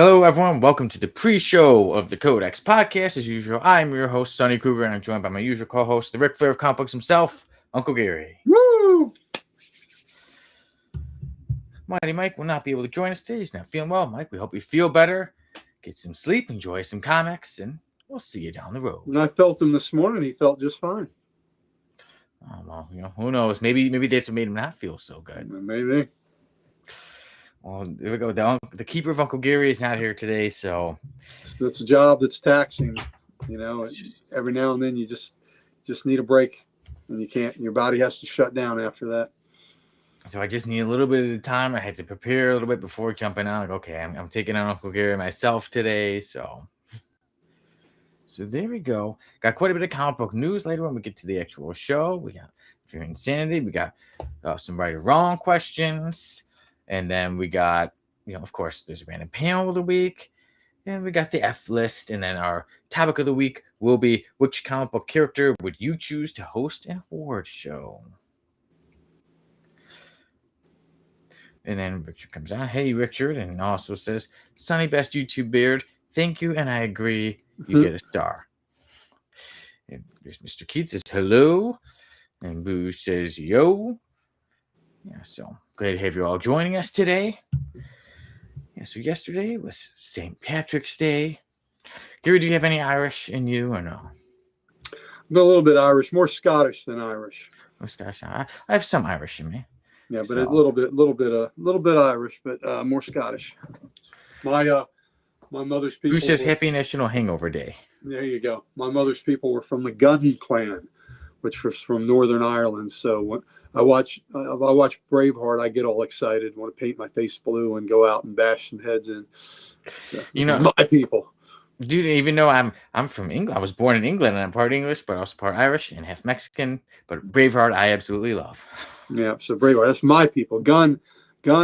Hello, everyone. Welcome to the pre-show of the Codex podcast. As usual, I'm your host, Sonny Kruger, and I'm joined by my usual co-host, the Ric Flair of comic books himself, Uncle Gary. Woo! Mighty Mike will not be able to join us today. He's not feeling well. Mike, we hope you feel better, get some sleep, enjoy some comics, and we'll see you down the road. When I felt him this morning, he felt just fine. Oh, well, who knows? Maybe that's what made him not feel so good. Maybe. Well, there we go. The keeper of Uncle Gary is not here today, so That's a job that's taxing. Every now and then you just need a break, and you can't. Your body has to shut down after that. So I just need a little bit of time. I had to prepare a little bit before jumping on. Like, okay, I'm taking on Uncle Gary myself today, so there we go. Got quite a bit of comic book news later when we get to the actual show. We got Fear and Insanity. We got some right or wrong questions. And then we got, of course, there's a random panel of the week. And we got the F list. And then our topic of the week will be, which comic book character would you choose to host an award show? And then Richard comes on. Hey, Richard. And also says, Sonny, best YouTube beard. Thank you. And I agree. You get a star. And there's Mr. Keith says, hello. And Boo says, yo. Yeah, so glad to have you all joining us today. Yeah, so yesterday was St. Patrick's Day. Gary, do you have any Irish in you or no? I'm a little bit Irish, more Scottish than Irish. Oh, Scottish. I have some Irish in me. Yeah, but a little bit Irish, but more Scottish. My mother's people. Who says Happy National Hangover Day? There you go. My mother's people were from the Gunn clan, which was from Northern Ireland. So when I watch Braveheart, I get all excited, want to paint my face blue and go out and bash some heads in. So, my people. Dude, even though I'm from England, I was born in England and I'm part English, but also part Irish and half Mexican. But Braveheart, I absolutely love. Yeah, so Braveheart, that's my people. Gunn,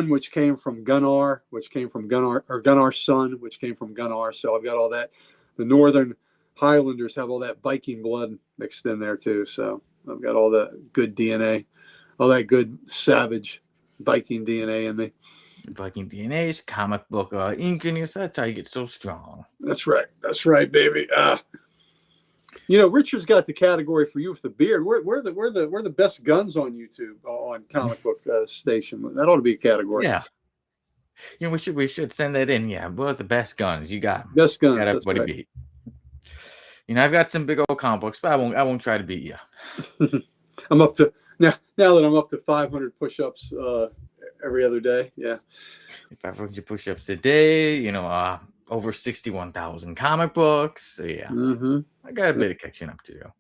which came from Gunnar, or Gunnar's son, which came from Gunnar. So I've got all that. The Northern Highlanders have all that Viking blood mixed in there too. So I've got all that good DNA, all that good savage Viking DNA in me. Viking DNA is comic book ink in you. That's how you get so strong. That's right, baby. Richard's got the category for you with the beard. We're the best guns on YouTube on comic book station. That ought to be a category. Yeah. We should send that in. Yeah, we're the best guns. You got them. Best guns. Got everybody beat. I've got some big old comic books, but I won't try to beat you. I'm up to now that I'm up to 500 push-ups every other day. Yeah. 500 push-ups a day, over 61,000 comic books. So yeah. I got a bit of catching up to do.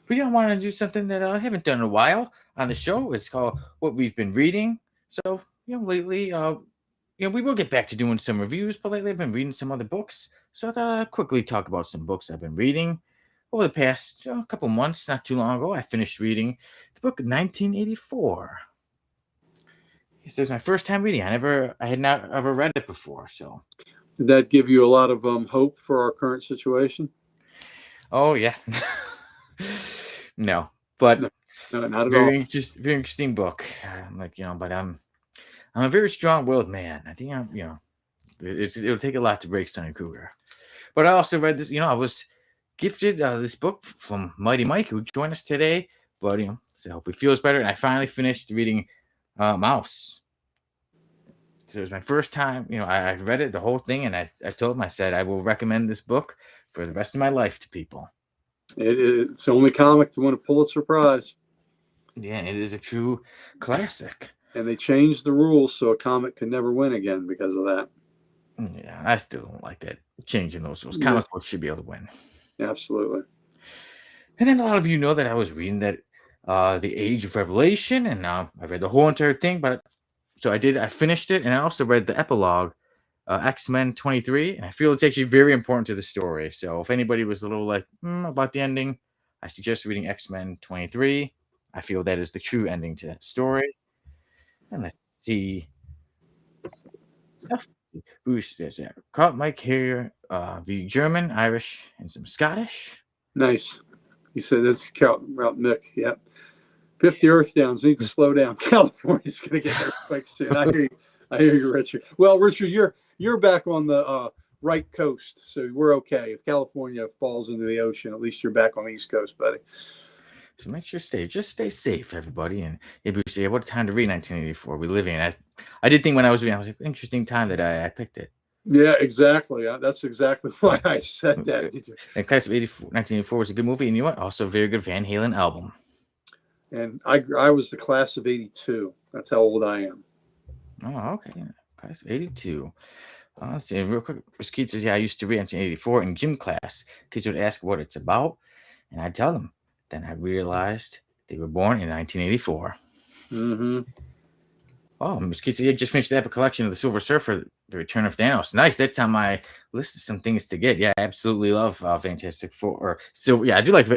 But I want to do something that I haven't done in a while on the show. It's called What We've Been Reading. So, lately, we will get back to doing some reviews, but lately I've been reading some other books. So I thought I'd quickly talk about some books I've been reading. Over the past couple months, not too long ago, I finished reading the book 1984. Yes, it was my first time reading. I had not ever read it before. So, did that give you a lot of hope for our current situation? Oh yeah, no, but no, not at very all. Just very interesting book. But I'm a very strong-willed man. I think it'll take a lot to break Sonny Kruger. But I also read this. I was gifted this book from Mighty Mike, who joined us today. But so I hope he feels better. And I finally finished reading Mouse. So it was my first time. I read it, the whole thing, and I told him, I said, I will recommend this book for the rest of my life to people. It's the only comic to win a Pulitzer Prize. Yeah, it is a true classic. And they changed the rules so a comic could never win again because of that. Yeah, I still don't like that, changing those rules. Comic books should be able to win. Absolutely. And then a lot of you know that I was reading that The Age of Revelation, and I read the whole entire thing, so I finished it, and I also read the epilogue, X-Men 23, and I feel it's actually very important to the story. So if anybody was a little like, about the ending, I suggest reading X-Men 23. I feel that is the true ending to that story. And let's see. Who's this? Caught Mike here, the German, Irish, and some Scottish. Nice. He said that's about Mick. Yep. 50 Earthdowns need to slow down. California's going to get earthquakes soon. I hear you, Richard. Well, Richard, you're back on the right coast, so we're okay. If California falls into the ocean, at least you're back on the East Coast, buddy. So make sure stay safe, everybody. And if you say, what a time to read 1984 we live in. I did think when I was reading, I was like, interesting time that I picked it. Yeah, exactly. That's exactly why I said that. And Class of 1984 was a good movie, and you know what? Also a very good Van Halen album. And I was the Class of 82. That's how old I am. Oh, okay. Class of 82. Let's see, real quick. Skeet says, yeah, I used to read 1984 in gym class. Kids would ask what it's about, and I'd tell them. Then I realized they were born in 1984. Mm-hmm. Oh, Miss Keats, you just finished the epic collection of the Silver Surfer, The Return of Thanos. Nice. That's on my list of some things to get. Yeah, I absolutely love Fantastic Four. Or Silver. Yeah, I do like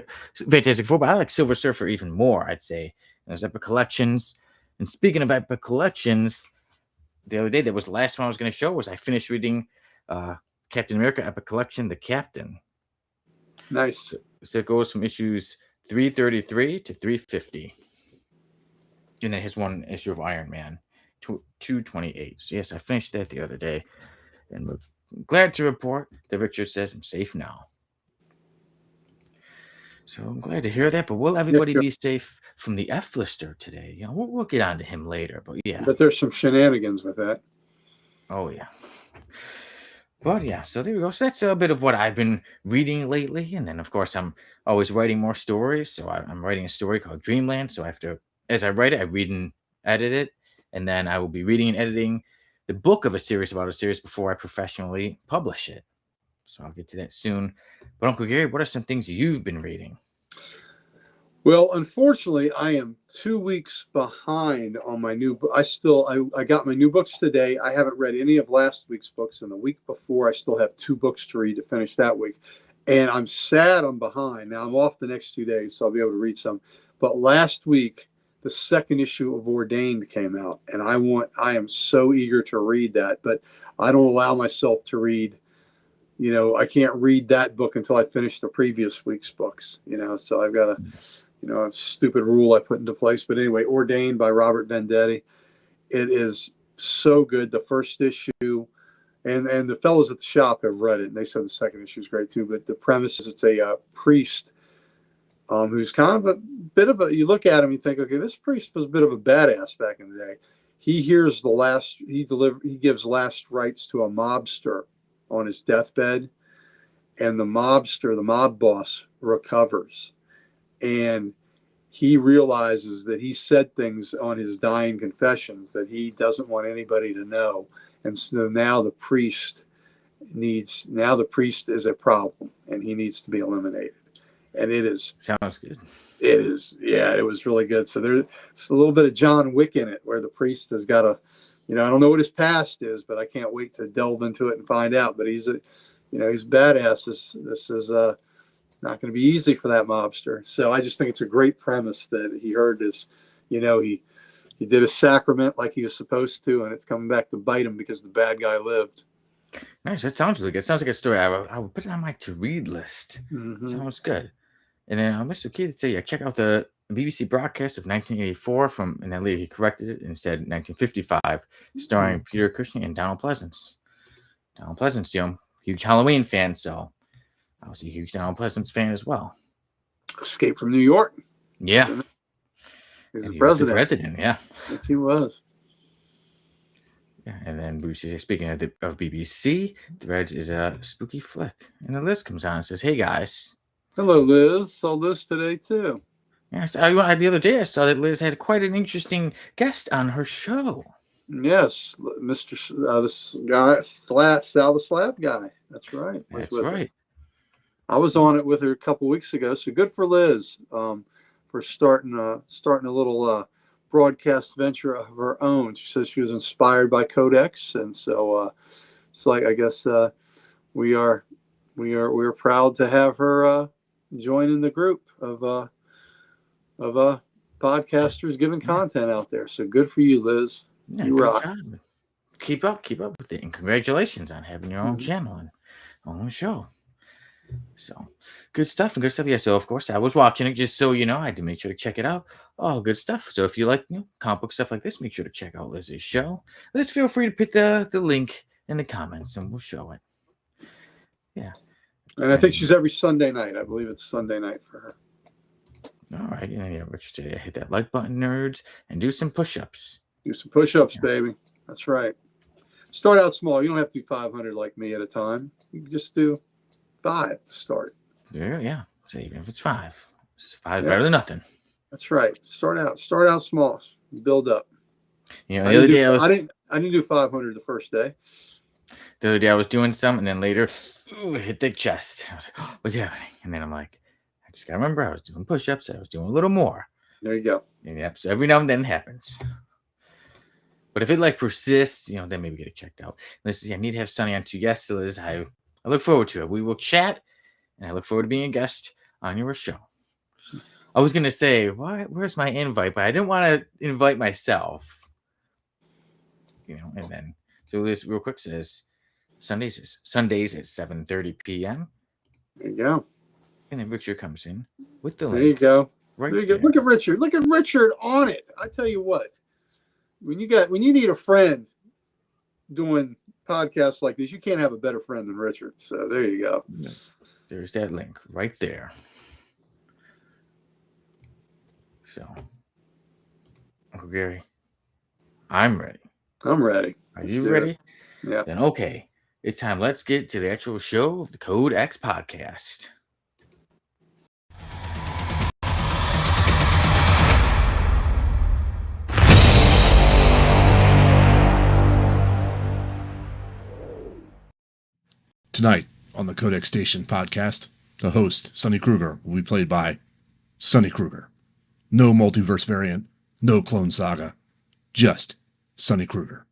Fantastic Four, but I like Silver Surfer even more, I'd say. Those epic collections. And speaking of epic collections, the other day, that was the last one I was going to show, was I finished reading Captain America Epic Collection, The Captain. Nice. So it goes from issues 333 to 350. And then it has one issue of Iron Man, 228. So yes, I finished that the other day. And we're glad to report that Richard says I'm safe now. So I'm glad to hear that. But will everybody be safe from the F-lister today? You know, we'll get on to him later. But yeah. But there's some shenanigans with that. Oh, yeah. But yeah, so there we go. So that's a bit of what I've been reading lately. And then, of course, I'm always writing more stories. So I'm writing a story called Dreamland. So I have to, as I write it, I read and edit it. And then I will be reading and editing the book of a series about a series before I professionally publish it. So I'll get to that soon. But Uncle Gary, what are some things you've been reading? Well, unfortunately, I am 2 weeks behind on my new book. I got my new books today. I haven't read any of last week's books, and the week before, I still have 2 books to read to finish that week. And I'm sad I'm behind. Now, I'm off the next 2 days, so I'll be able to read some. But last week, the second issue of Ordained came out, and I am so eager to read that, but I don't allow myself to read. You know, I can't read that book until I finish the previous week's books, you know, so I've got a stupid rule I put into place. But anyway, Ordained by Robert Venditti. It is so good. The first issue, and the fellows at the shop have read it, and they said the second issue is great too. But the premise is it's a priest who's kind of a bit of you look at him, you think, okay, this priest was a bit of a badass back in the day. He hears he gives last rites to a mobster on his deathbed, and the mob boss recovers, and he realizes that he said things on his dying confessions that he doesn't want anybody to know, and so now the priest is a problem, and he needs to be eliminated. And it is sounds good. It is, yeah, it was really good. So there's a little bit of John Wick in it, where the priest has got a, I don't know what his past is, but I can't wait to delve into it and find out. But he's badass. This is not going to be easy for that mobster. So I just think it's a great premise that he heard this, he did a sacrament like he was supposed to, and it's coming back to bite him because the bad guy lived. Nice. That sounds really good. Sounds like a story. I will put it on my to-read list. Mm-hmm. Sounds good. And then Mr. Key would say, check out the BBC broadcast of 1984 and then later he corrected it and said 1955, starring Peter Cushing and Donald Pleasance. Donald Pleasance, huge Halloween fan, so I was a huge Donald Pleasance fan as well. Escape from New York. Yeah. He was the president, yeah. Yes, he was. Yeah, and then Bruce is speaking of BBC, The Reds is a spooky flick. And the list comes on and says, hey guys. Hello, Liz. Saw Liz today too. Yes, the other day I saw that Liz had quite an interesting guest on her show. Yes, Mr. This guy, Sal the Slab guy. That's right. That's right. I was on it with her a couple weeks ago. So good for Liz for starting a little broadcast venture of her own. She says she was inspired by Codex, and so it's like, I guess we are proud to have her join in the group of podcasters giving content out there. So good for you, Liz. Yeah, you rock. Keep up with it, and congratulations on having your own channel and own show. So good stuff. Yeah, so of course I was watching it just so I had to make sure to check it out. Oh, good stuff. So if you like comic book stuff like this, make sure to check out Liz's show. Liz, feel free to put the link in the comments, and we'll show it. Yeah. And I think she's every Sunday night. I believe it's Sunday night for her. All right. Yeah, Rich, today hit that like button, nerds, and do some push-ups. Do some push-ups, baby. That's right. Start out small. You don't have to do 500 like me at a time. You can just do 5 to start. Yeah. So even if it's 5, it's 5 better than nothing. That's right. Start out small. Build up. You know, the other day I didn't do 500 the first day. The other day I was doing some, and then later, hit the chest. I was like, oh, what's happening? And then I'm like, I just gotta remember I was doing push-ups. I was doing a little more. There you go. And yep, so every now and then it happens. But if it like persists, you know, then maybe get it checked out. I need to have Sonny on too. Yes, Liz, I look forward to it. We will chat, and I look forward to being a guest on your show. I was gonna say, where's my invite? But I didn't want to invite myself. You know, and then so this real quick says Sundays at 7:30 p.m. There you go. And then Richard comes in with the link. There you go. Right there you go. Look at Richard. Look at Richard on it. I tell you what. When you need a friend doing podcasts like this, you can't have a better friend than Richard. So there you go. There's that link right there. So, Uncle Gary, I'm ready. I'm ready. Are you ready? Yeah. Then okay, it's time. Let's get to the actual show of the Code X podcast. Tonight on the Codex Station podcast, the host, Sonny Kruger, will be played by Sonny Kruger. No multiverse variant, no clone saga, just Sonny Kruger.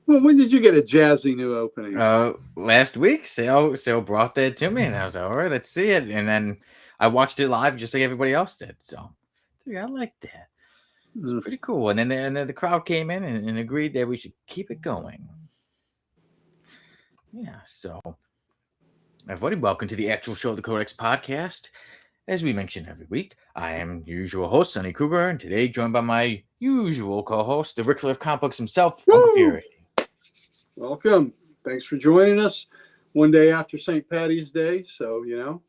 Well, when did you get a jazzy new opening? Last week, Sale brought that to me, and I was like, all right, let's see it. And then I watched it live just like everybody else did. So, dude, I like that. It's pretty cool. And then the crowd came in and agreed that we should keep it going. Yeah, so everybody, welcome to the actual show of the Codex podcast. As we mention every week, I am your usual host, Sonny Kruger, and today joined by my usual co-host, the Ric Flair of Comic Books himself, Uncle Gary. Welcome. Thanks for joining us one day after St. Patty's Day. So, you know,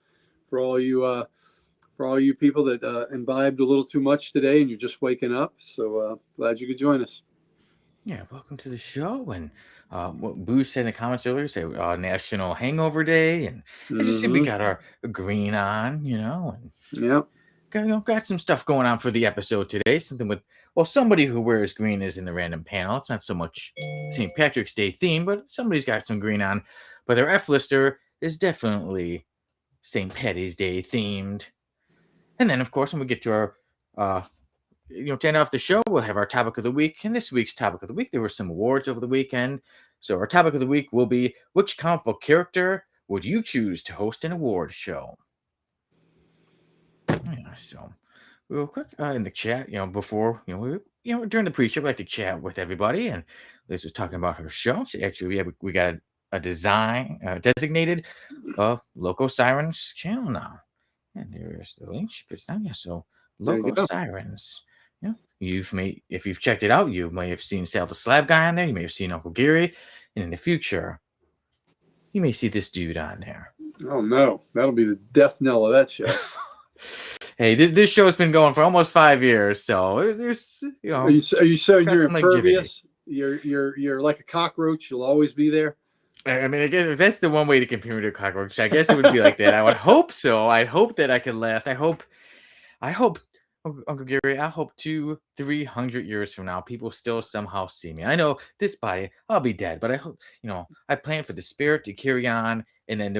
for all you people that imbibed a little too much today and you're just waking up. So glad you could join us. Yeah, welcome to the show. And what Boo said in the comments earlier, say National Hangover Day. And as you see, we got our green on, you know. And got some stuff going on for the episode today. Something with, well, somebody who wears green is in the random panel. It's not so much St. Patrick's Day theme, but somebody's got some green on. But their F-lister is definitely St. Patty's Day themed. And then, of course, when we get to our, to end off the show, we'll have our topic of the week. And this week's topic of the week, there were some awards over the weekend. So our topic of the week will be, which comic book character would you choose to host an award show? Yeah, so real quick in the chat, before, during the pre-show, we like to chat with everybody. And Liz was talking about her show. So actually, we got a designated Loco Sirens channel now. And there's the link she puts down. Yeah, so Loco Sirens. Yeah, if you've checked it out, you may have seen Sal the Slab guy on there. You may have seen Uncle Gary, and in the future, you may see this dude on there. Oh no, that'll be the death knell of that show. Hey, this show's been going for almost 5 years, so there's Are you saying you're impervious? You're like a cockroach. You'll always be there. I mean, I guess that's the one way to compare me to a cockroach. I guess it would be like that. I would hope so. I hope that I could last. I hope, Uncle Gary, I hope 200-300 years from now, people still somehow see me. I know this body, I'll be dead, but I hope, I plan for the spirit to carry on, and then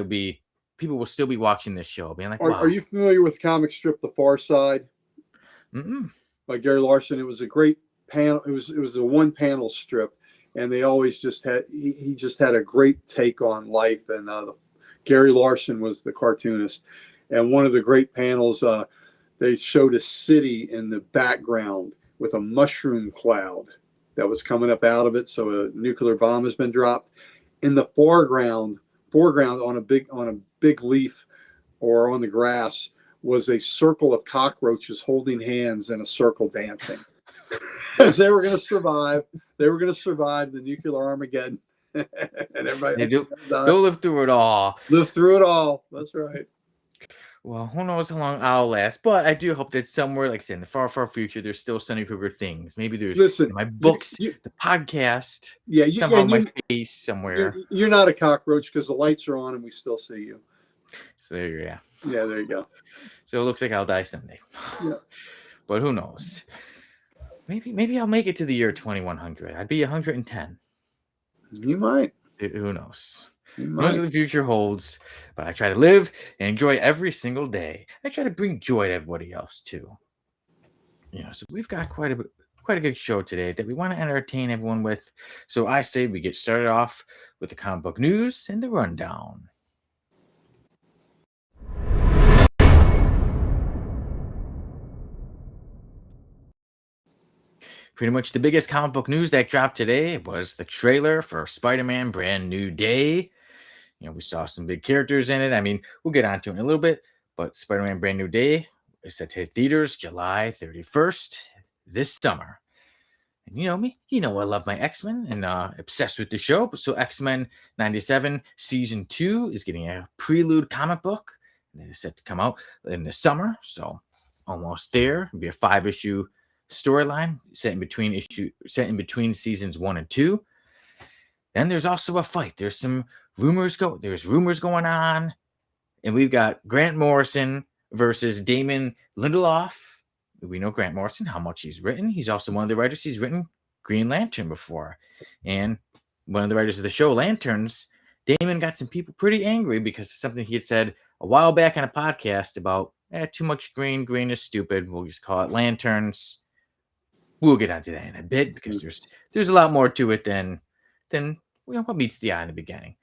people will still be watching this show, being like, wow. Are you familiar with the comic strip The Far Side? By Gary Larson? It was a great panel. It was a one panel strip. And they always he just had a great take on life. And Gary Larson was the cartoonist. And one of the great panels, they showed a city in the background with a mushroom cloud that was coming up out of it. So a nuclear bomb has been dropped. In the foreground on a big leaf or on the grass was a circle of cockroaches holding hands in a circle dancing. Because they were going to survive. They were going to survive the nuclear Armageddon. And everybody they'll live through it all. Live through it all. That's right. Well, who knows how long I'll last, but I do hope that somewhere, like I said, in the far, far future, there's still Sonny Kruger things. Maybe there's my books, the podcast, somehow my face somewhere. You're not a cockroach because the lights are on and we still see you. So yeah. Yeah, there you go. So it looks like I'll die someday. Yeah. But who knows? Maybe I'll make it to the year 2100. I'd be 110. You might. Who knows? Who knows what the future holds? But I try to live and enjoy every single day. I try to bring joy to everybody else too. So we've got quite a good show today that we want to entertain everyone with. So I say we get started off with the comic book news and the rundown. Pretty much the biggest comic book news that dropped today was the trailer for Spider-Man Brand New Day. We saw some big characters in it. I mean, we'll get onto it in a little bit, but Spider-Man Brand New Day is set to hit theaters July 31st this summer. And you know me, I love my X-Men and obsessed with the show. So X-Men 97 Season 2 is getting a Prelude comic book. And it is set to come out in the summer, so almost there. It'll be a 5-issue storyline set in between seasons 1 and 2. Then there's also a fight. There's rumors going on, and we've got Grant Morrison versus Damon Lindelof. We know Grant Morrison, how much he's written. He's also one of the writers. He's written Green Lantern before, and one of the writers of the show Lanterns. Damon got some people pretty angry because of something he had said a while back on a podcast about too much green. Green is stupid. We'll just call it Lanterns. We'll get onto that in a bit because there's a lot more to it than what meets the eye in the beginning.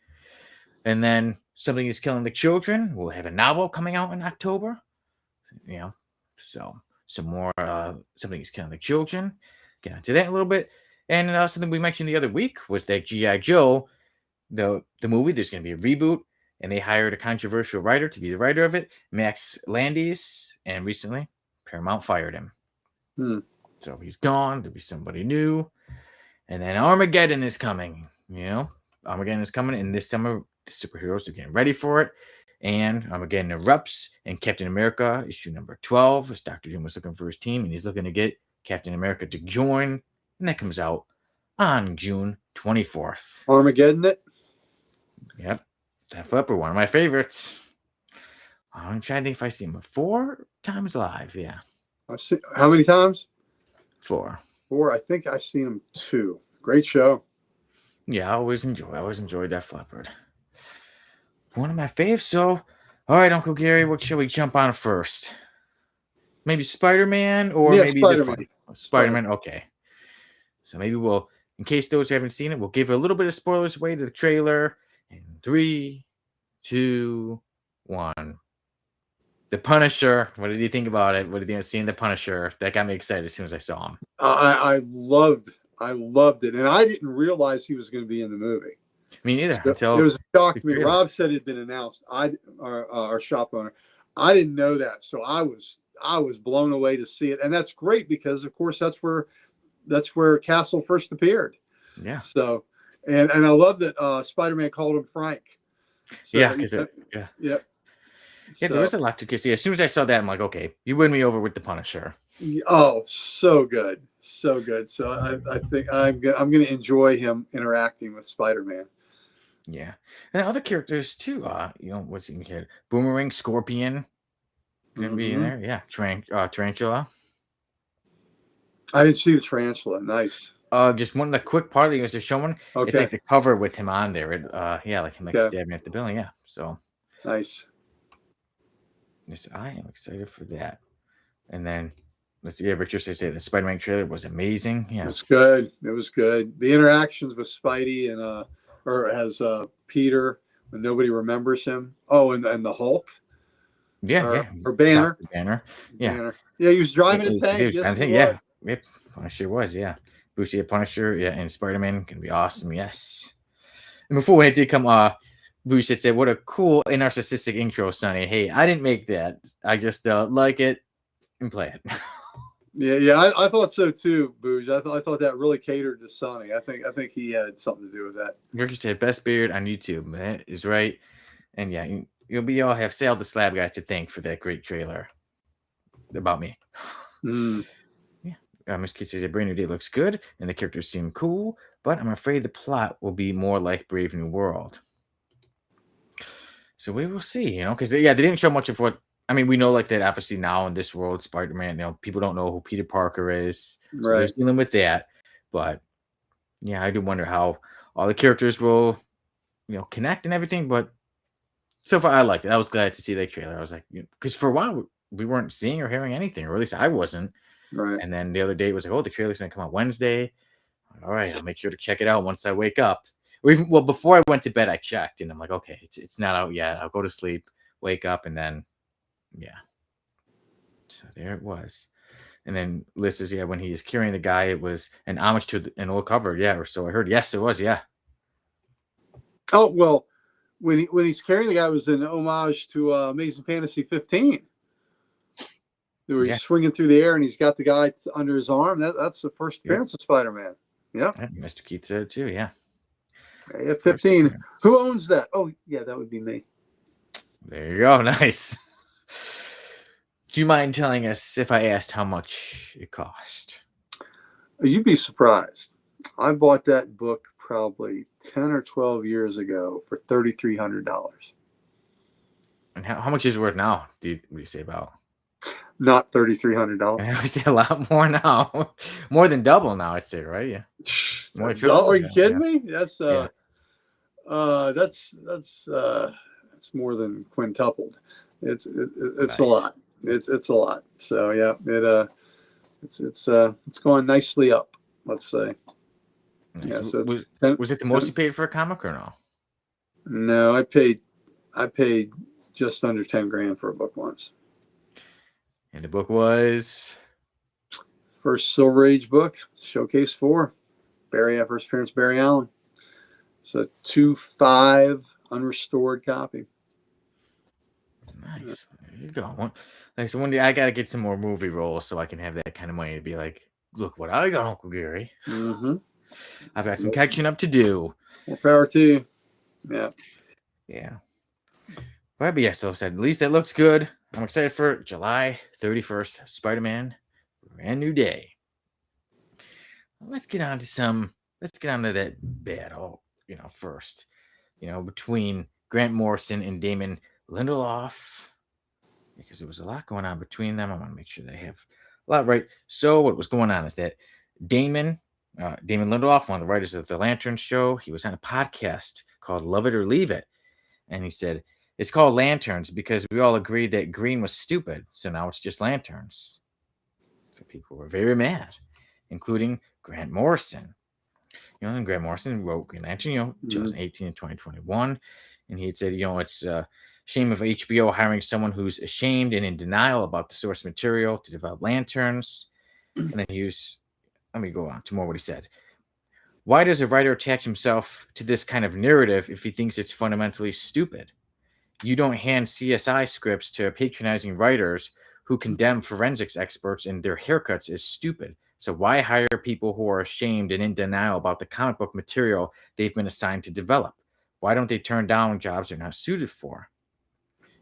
And then Something is Killing the Children. We'll have a novel coming out in October. So some more Something is Killing the Children. Get onto that a little bit. And something we mentioned the other week was that G.I. Joe, the movie, there's going to be a reboot, and they hired a controversial writer to be the writer of it, Max Landis, and recently Paramount fired him. So he's gone. There'll be somebody new. And then Armageddon is coming. Armageddon is coming. And this summer, the superheroes are getting ready for it. And Armageddon erupts. And Captain America, issue number 12, as Dr. Doom was looking for his team. And he's looking to get Captain America to join. And that comes out on June 24th. Armageddon it? Yep. That flipper, one of my favorites. I'm trying to think if I've seen him 4 times live. Yeah. How many times? 4. I think I've seen him 2. Great show. Yeah, I always enjoyed that Flipper. One of my faves. So, all right, Uncle Gary, what shall we jump on first? Maybe Spider-Man or maybe Spider-Man. Okay. So maybe we'll, in case those who haven't seen it, we'll give a little bit of spoilers away to the trailer. In 3, 2, 1. The Punisher. What did you think about it? What did you think of seeing the Punisher? That got me excited as soon as I saw him. I loved it, and I didn't realize he was going to be in the movie. Me neither. So it was a shock to me. Rob said it had been announced. Our shop owner, I didn't know that, so I was blown away to see it, and that's great because, of course, that's where Castle first appeared. Yeah. So, and I love that Spider-Man called him Frank. So, yeah. Yeah, there was a lot to see. As soon as I saw that, I'm like, okay, you win me over with the Punisher. Oh, so good. So I think I'm going to enjoy him interacting with Spider-Man. Yeah. And other characters too. What's in here? Boomerang, Scorpion. Gonna be in there. Yeah. Tarantula. I didn't see the tarantula. Nice. Just one of the quick part that was just showing. Okay. It's like the cover with him on there. Like him stabbing at the building. Yeah. So nice. Yes, I am excited for that. And then let's see. Richard says the Spider-Man trailer was amazing. Yeah, it was good. The interactions with Spidey and as Peter when nobody remembers him. Oh, and the Hulk. Yeah, or Banner. Banner. Yeah. Banner. Yeah, he was driving a tank. Yeah. Yep, Punisher was, yeah. Bruce Lee, Punisher, yeah, and Spider-Man can be awesome, yes. And before when it did come, Bruce had said, "What a cool and narcissistic intro, Sonny. Hey, I didn't make that. I just like it and play it." Yeah, I thought so too, Booge. I thought that really catered to Sonny. I think he had something to do with that. Rick said, "Best beard on YouTube." That is right, and yeah, you'll all have Sal the Slab Guy to thank for that great trailer about me. Yeah, Miss Kid says a brand new day looks good, and the characters seem cool, but I'm afraid the plot will be more like Brave New World. So we will see, because they didn't show much of what. I mean, we know like that obviously now in this world, Spider-Man, people don't know who Peter Parker is, so they're dealing with that. But yeah, I do wonder how all the characters will, connect and everything. But so far, I liked it. I was glad to see that trailer. I was like, because for a while we weren't seeing or hearing anything, or at least I wasn't. Right. And then the other day it was like, oh, the trailer's gonna come out Wednesday. All right, I'll make sure to check it out once I wake up. Or even before I went to bed, I checked, and I'm like, okay, it's not out yet. I'll go to sleep, wake up, and then, yeah. So there it was. And then Liz says, yeah, when he is carrying the guy, it was an homage to an old cover, yeah. Or so I heard. Yes, it was, yeah. Oh well, when he's carrying the guy, it was an homage to Amazing Fantasy 15. Where he's swinging through the air and he's got the guy under his arm. That's the first appearance of Spider-Man. Yeah. Mr. Keith said it too, yeah. Yeah, 15. Who owns that? Oh, yeah, that would be me. There you go. Nice. Do you mind telling us if I asked how much it cost? You'd be surprised. I bought that book probably 10 or 12 years ago for $3,300. And how much is it worth now? What do you say about? Not $3,300. I would say a lot more now. More than double now, I'd say, right? Yeah. Are you kidding me? That's that's more than quintupled. It's nice. A lot. It's a lot. So yeah, it's going nicely up, let's say. Nice. Yeah, so was it the most you paid for a comic or no? No, I paid just under 10 grand for a book once. And the book was first Silver Age book, Showcase 4. First appearance Barry Allen. So 2.5 unrestored copy. Nice. There you go. Like, so one day I gotta get some more movie roles so I can have that kind of money to be like, look what I got, Uncle Gary. Mm-hmm. I've got some catching up to do. More power to you. Yeah. Yeah. But yeah, so at least that looks good. I'm excited for July 31st, Spider-Man, brand new day. Let's get on to that battle, first, between Grant Morrison and Damon Lindelof, because there was a lot going on between them. I want to make sure they have a lot right. So what was going on is that Damon Lindelof, one of the writers of the Lantern show, he was on a podcast called Love It or Leave It. And he said, it's called Lanterns because we all agreed that green was stupid. So now it's just lanterns. So people were very mad, including Grant Morrison. And Grant Morrison wrote Green Lantern, 2018 and 2021. And he had said, it's a shame of HBO hiring someone who's ashamed and in denial about the source material to develop lanterns. And then let me go on to more what he said. Why does a writer attach himself to this kind of narrative if he thinks it's fundamentally stupid? You don't hand CSI scripts to patronizing writers who condemn forensics experts and their haircuts as stupid. So why hire people who are ashamed and in denial about the comic book material they've been assigned to develop? Why don't they turn down jobs they're not suited for?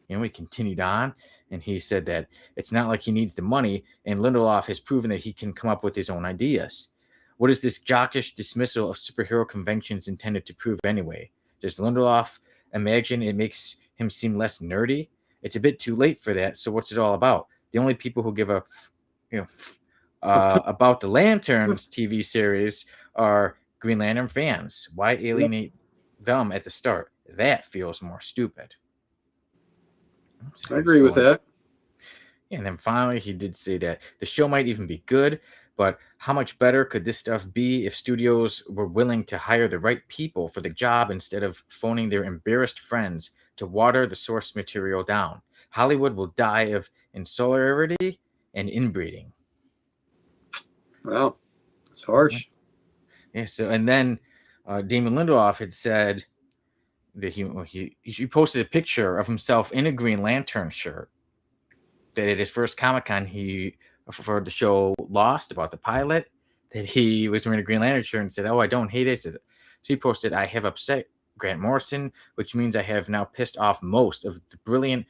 We continued on, and he said that it's not like he needs the money, and Lindelof has proven that he can come up with his own ideas. What is this jockish dismissal of superhero conventions intended to prove anyway? Does Lindelof imagine it makes him seem less nerdy? It's a bit too late for that, so what's it all about? The only people who give a about the Lanterns TV series are Green Lantern fans. Why alienate them at the start? That feels more stupid. I agree with that. And then finally, he did say that the show might even be good, but how much better could this stuff be if studios were willing to hire the right people for the job instead of phoning their embarrassed friends to water the source material down? Hollywood will die of insularity and inbreeding. Wow. It's harsh. Yeah. So, and then Damon Lindelof had said that he posted a picture of himself in a Green Lantern shirt. That at his first Comic-Con, he, for the show Lost, about the pilot, that he was wearing a Green Lantern shirt and said, "Oh, I don't hate it." So he posted, "I have upset Grant Morrison, which means I have now pissed off most of the brilliant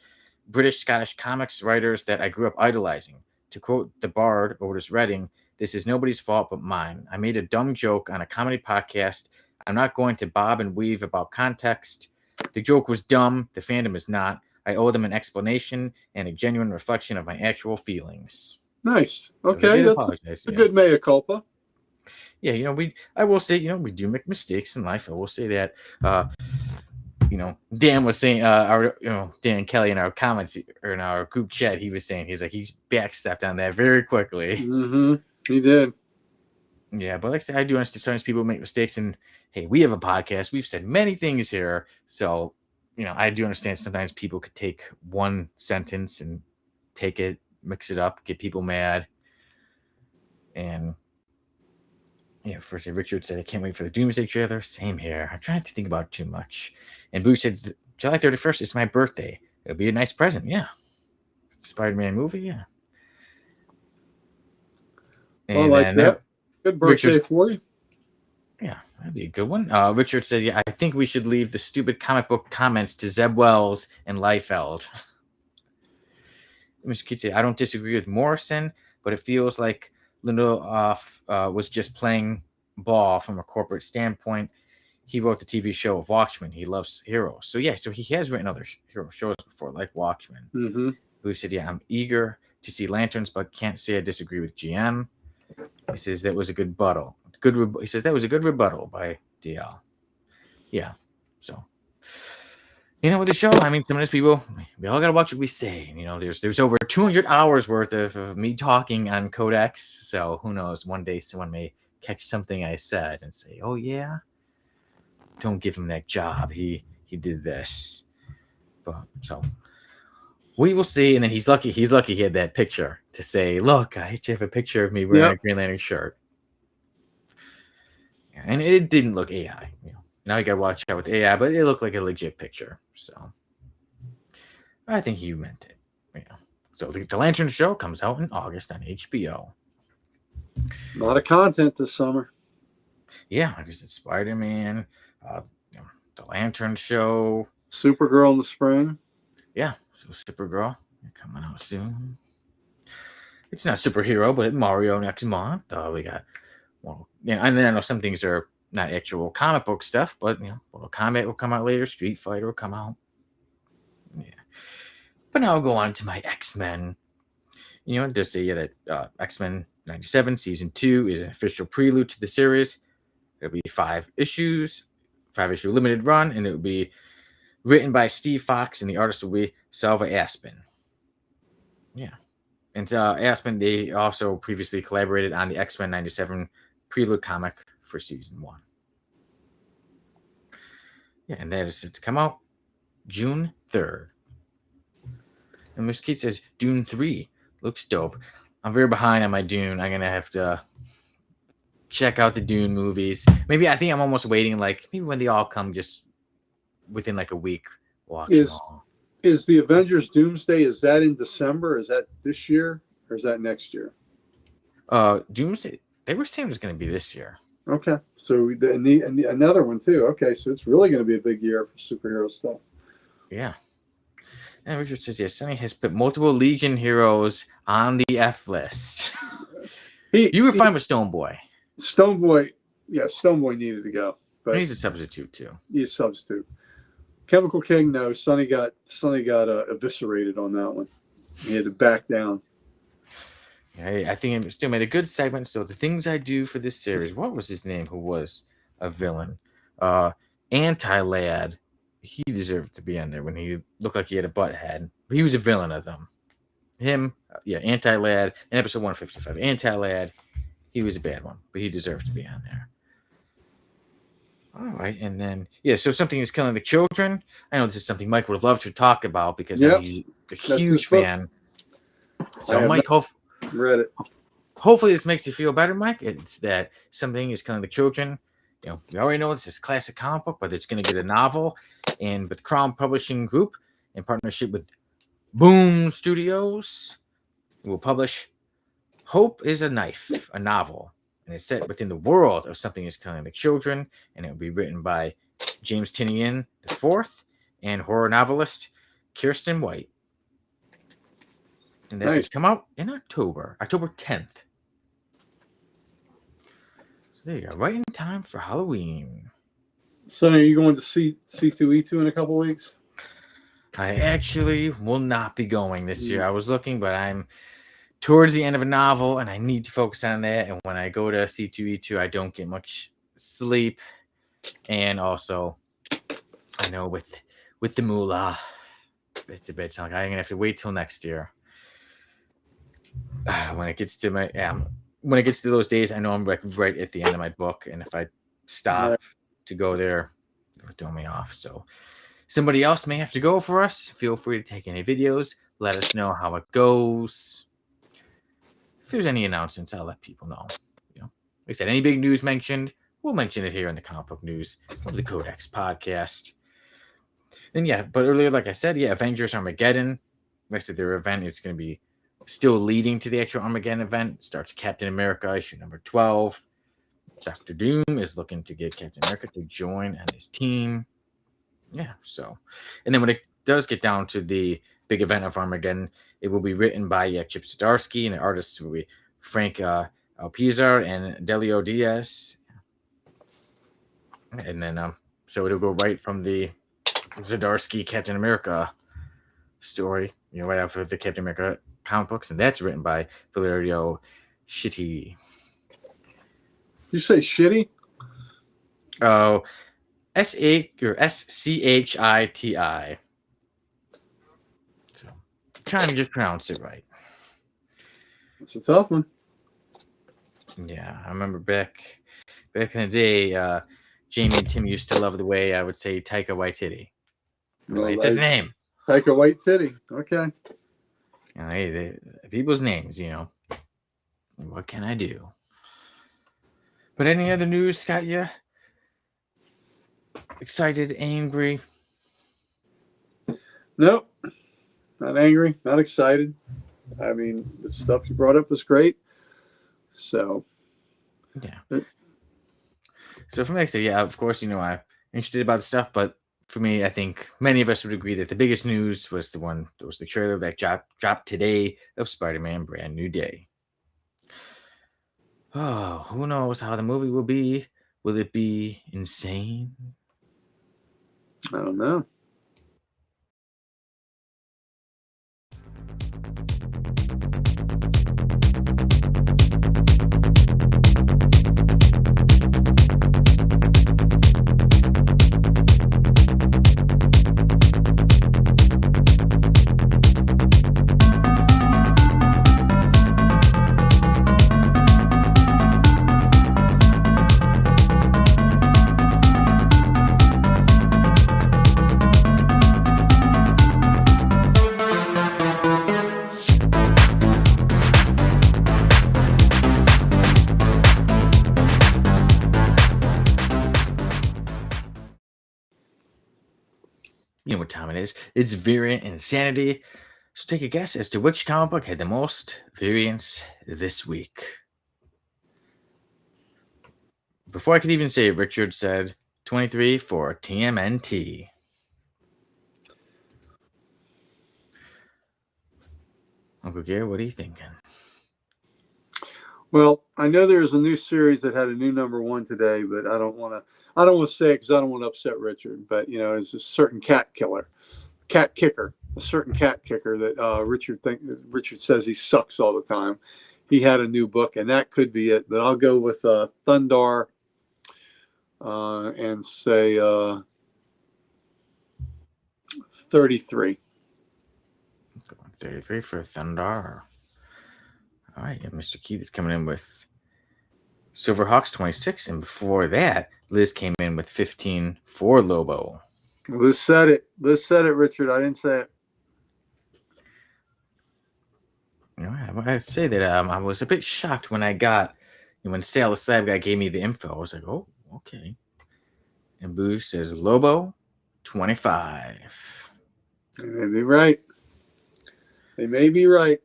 British Scottish comics writers that I grew up idolizing. To quote the Bard, Otis Redding, this is nobody's fault but mine. I made a dumb joke on a comedy podcast. I'm not going to bob and weave about context. The joke was dumb. The fandom is not. I owe them an explanation and a genuine reflection of my actual feelings." Nice. So Okay, that's a good mea culpa. Yeah, I will say, we do make mistakes in life. I will say that. Dan was saying, Dan Kelly in our comments or in our group chat, he was saying, he's like, he backstepped on that very quickly. Mm-hmm. He did. Yeah, but like I said, I do understand sometimes people make mistakes, and hey, we have a podcast. We've said many things here, so I do understand sometimes people could take one sentence and take it, mix it up, get people mad. And first Richard said, "I can't wait for the Doomsday trailer." Same here. I'm trying to think about it too much. And Boo said, "July 31st is my birthday. It'll be a nice present." Yeah. Spider-Man movie. Yeah. And I like that. Good birthday for you. Yeah, that'd be a good one. Richard said, "Yeah, I think we should leave the stupid comic book comments to Zeb Wells and Liefeld." Mr. Kidd said, "I don't disagree with Morrison, but it feels like Lindelof was just playing ball from a corporate standpoint. He wrote the TV show of Watchmen. He loves heroes." So he has written other hero shows before, like Watchmen. Mm-hmm. Who said, "Yeah, I'm eager to see Lanterns, but can't say I disagree with GM." He says that was a good rebuttal. He says that was a good rebuttal by DL. Yeah. So, with the show, I mean, some of these people, we all got to watch what we say. There's over 200 hours worth of me talking on Codex. So who knows? One day someone may catch something I said and say, "Oh yeah, don't give him that job. He did this." But so we will see. And then he's lucky he had that picture to say, "Look, I have a picture of me wearing a Green Lantern shirt." And it didn't look AI. Now you got to watch out with AI, but it looked like a legit picture. So I think he meant it. Yeah. So the Lantern show comes out in August on HBO. A lot of content this summer. Yeah, like I said, Spider-Man, the Lantern show, Supergirl in the spring. Yeah, so Supergirl coming out soon. It's not superhero, but Mario next month. We got, and then I know some things are not actual comic book stuff, but Mortal Kombat will come out later. Street Fighter will come out. Yeah, but now I'll go on to my X-Men. Just say that X-Men 97 season 2 is an official prelude to the series. It'll be 5 issue limited run, and it will be written by Steve Fox, and the artist will be Salva Aspen. Yeah. And Aspen, they also previously collaborated on the X-Men 97 Prelude comic for season 1. Yeah, and that is set to come out June 3rd. And Mr. Keith says, Dune 3 looks dope. I'm very behind on my Dune. I'm going to have to check out the Dune movies. Maybe I think I'm almost waiting, maybe when they all come just within a week. Watch them all. Is the Avengers Doomsday, is that in December? Is that this year? Or is that next year? Doomsday, they were saying it was going to be this year. Okay. So and another one too. Okay. So it's really going to be a big year for superhero stuff. Yeah. And Richard says, yes, Sonny has put multiple Legion heroes on the F list. You were fine with Stoneboy. Stoneboy needed to go. But he's a substitute too. He's a substitute. Chemical King, no. Sonny got eviscerated on that one. He had to back down. Yeah, I think it still made a good segment. So the things I do for this series. What was his name? Who was a villain? Anti-Lad. He deserved to be on there when he looked like he had a butt head. He was a villain of them. Him, Anti-Lad in episode 155. Anti-Lad, he was a bad one, but he deserves to be on there. All right, and then so something is killing the children. I know this is something Mike would have loved to talk about because he's a huge fan. So Mike, read it. hopefully this makes you feel better, Mike. It's that something is killing the children. We already know this is classic comic book, but it's going to get a novel. And with Crown Publishing Group, in partnership with Boom Studios, will publish Hope is a Knife, a novel. And it's set within the world of Something is Killing the Children. And it will be written by James Tynion IV and horror novelist Kirsten White. And this has come out in October 10th. So there you go, right in time for Halloween. Sonny, are you going to C2E2 in a couple weeks? I actually will not be going this year. I was looking, but I'm towards the end of a novel, and I need to focus on that. And when I go to C2E2, I don't get much sleep. And also, I know with the moolah, it's a bit chunk. I'm gonna have to wait till next year. When it gets to those days, I know I'm right at the end of my book, and if I stop to go there, it'll throw me off. So somebody else may have to go for us. Feel free to take any videos. Let us know how it goes. If there's any announcements, I'll let people know. Like I said, any big news mentioned, we'll mention it here in the comic book news of the Codex podcast. And but earlier, like I said, Avengers Armageddon. Like I said, their event is going to be still leading to the actual Armageddon event. Starts Captain America issue number 12. Dr. Doom is looking to get Captain America to join and his team. So. And then when it does get down to the big event of Armageddon, it will be written by Chip Zdarsky, and the artists will be Frank Alpizar and Delio Diaz. And then, so it'll go right from the Zdarsky Captain America story, right after the Captain America comic books, and that's written by Valerio Schiti. You say Shitty? Oh, SCHITI. So, trying to just pronounce it right. It's a tough one. Yeah, I remember back in the day, Jamie and Tim used to love the way I would say Taika Waititi. It's his name. Taika Waititi. Okay. Hey, people's names, What can I do? But any other news got you excited, angry? Nope. Not angry, not excited. I mean, the stuff you brought up was great. So. So for me, of course, I'm interested about the stuff, but for me, I think many of us would agree that the biggest news was the trailer that dropped today of Spider-Man Brand New Day. Oh, who knows how the movie will be? Will it be insane? I don't know. You know what time it is. It's Variant Insanity. So take a guess as to which comic book had the most variants this week. Before I could even say it, Richard said 23 for TMNT. Uncle Gary, what are you thinking? Well, I know there's a new series that had a new number 1 today, but I don't want to say it because I don't want to upset Richard. But it's a certain cat kicker, a certain cat kicker that Richard says he sucks all the time. He had a new book, and that could be it. But I'll go with Thundar and say 33. 33 for Thundar. All right, Mr. Keith is coming in with Silverhawks 26, and before that, Liz came in with 15 for Lobo. Liz said it, Richard. I didn't say it. I say that I was a bit shocked when when Sale the Slab Guy gave me the info. I was like, oh, okay. And Booge says Lobo 25. They may be right. They may be right.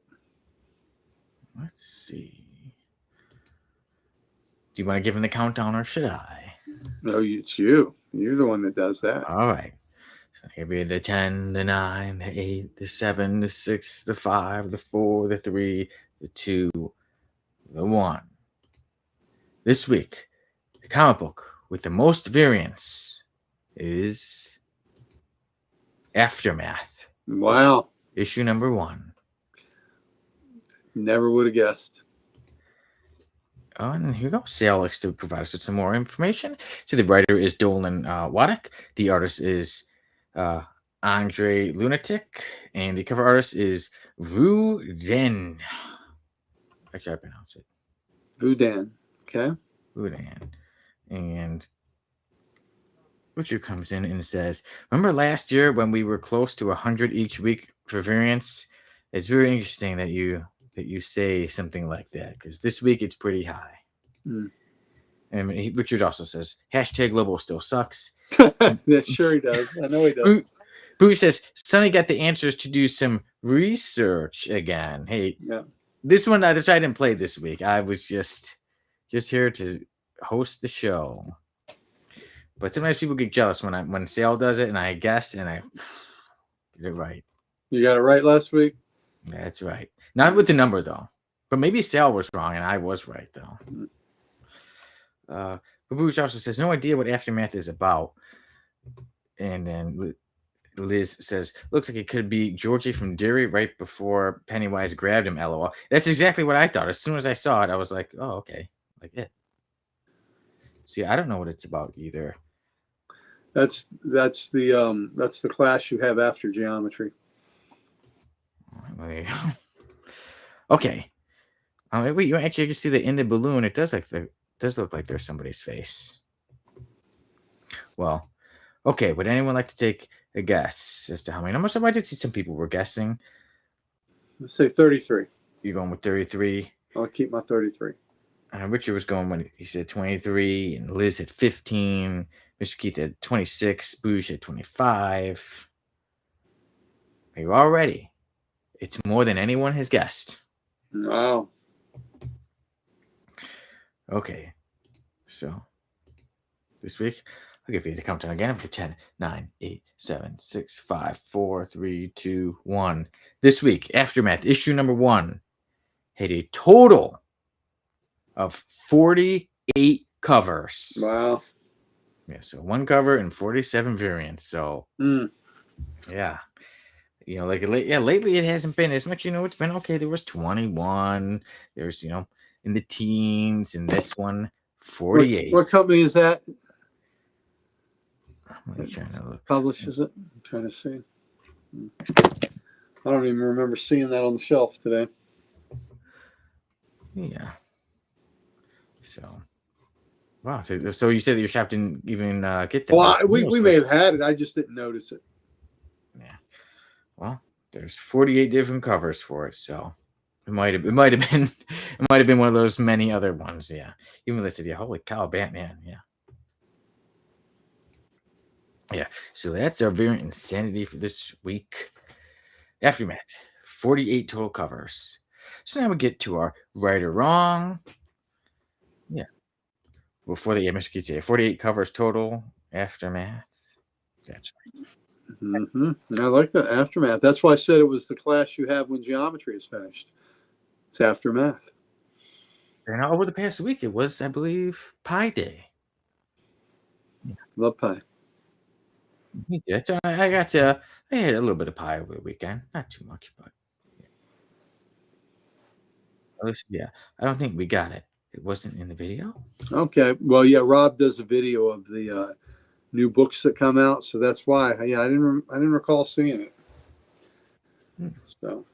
Let's see. Do you want to give him the countdown or should I? No, it's you. You're the one that does that. All right. So here be the 10, the 9, the 8, the 7, the 6, the 5, the 4, the 3, the 2, the 1. This week, the comic book with the most variants is Aftermath. Wow. Issue number 1. Never would have guessed. Oh, and here we go. Sale likes to provide us with some more information. So the writer is Dolan Waddick. The artist is Andre Lunatic. And the cover artist is Ru Den. Actually, I pronounce it. Vudan. Okay. Vudan. And Richard comes in and says, remember last year when we were close to 100 each week for variants? It's very interesting that you say something like that, because this week it's pretty high. And Richard also says, hashtag Lobo still sucks. Yeah, sure he does. I know he does. Boo says, Sonny got the answers to do some research again. Hey, yeah. This one I didn't play this week. I was just here to host the show. But sometimes people get jealous when Sale does it and I guess and I get it right. You got it right last week? That's right. Not with the number, though. But maybe Sale was wrong, and I was right, though. Babush also says, no idea what Aftermath is about. And then Liz says, looks like it could be Georgie from Derry right before Pennywise grabbed him, LOL. That's exactly what I thought. As soon as I saw it, I was like, oh, okay. Like it. See, I don't know what it's about either. That's the class you have after geometry. Okay. Wait, you actually can see that in the balloon. It does look like there's somebody's face. Well, okay. Would anyone like to take a guess as to how many numbers? I did see some people were guessing. Let's say 33. You're going with 33. I'll keep my 33. Richard was going when he said 23, and Liz had 15. Mr. Keith had 26. Booge had 25. Are you all ready? It's more than anyone has guessed. Wow. Okay. So, this week, I'll give you the countdown again for 10, 9, 8, 7, 6, 5, 4, 3, 2, 1. This week, Aftermath, issue number 1, had a total of 48 covers. Wow. Yeah, so 1 cover and 47 variants. So, yeah. Lately it hasn't been as much. It's been okay. There was 21. There's, in the teens, and this one, 48. What company is that? I'm trying to look. Publishes it? I'm trying to see. I don't even remember seeing that on the shelf today. Yeah. So, wow. So you said that your shop didn't even get that. Well, we may have had it. I just didn't notice it. Yeah. Well, there's 48 different covers for it, so it might have been one of those many other ones. Yeah. Even listed. Yeah. Holy cow, Batman. Yeah. Yeah. So that's our variant insanity for this week. Aftermath. 48 total covers. So now we get to our right or wrong. Yeah. Before the Mr. Keith say 48 covers total. Aftermath. That's right. I like that. Aftermath. That's why I said it was the class you have when geometry is finished. It's Aftermath. And over the past week, it was, I believe, Pie Day. Yeah. Love pie. Yeah, so I got I had a little bit of pie over the weekend. Not too much, but yeah. I don't think we got it. It wasn't in the video. Okay. Well, yeah, Rob does a video of the new books that come out, so that's why. Yeah, I didn't recall seeing it. So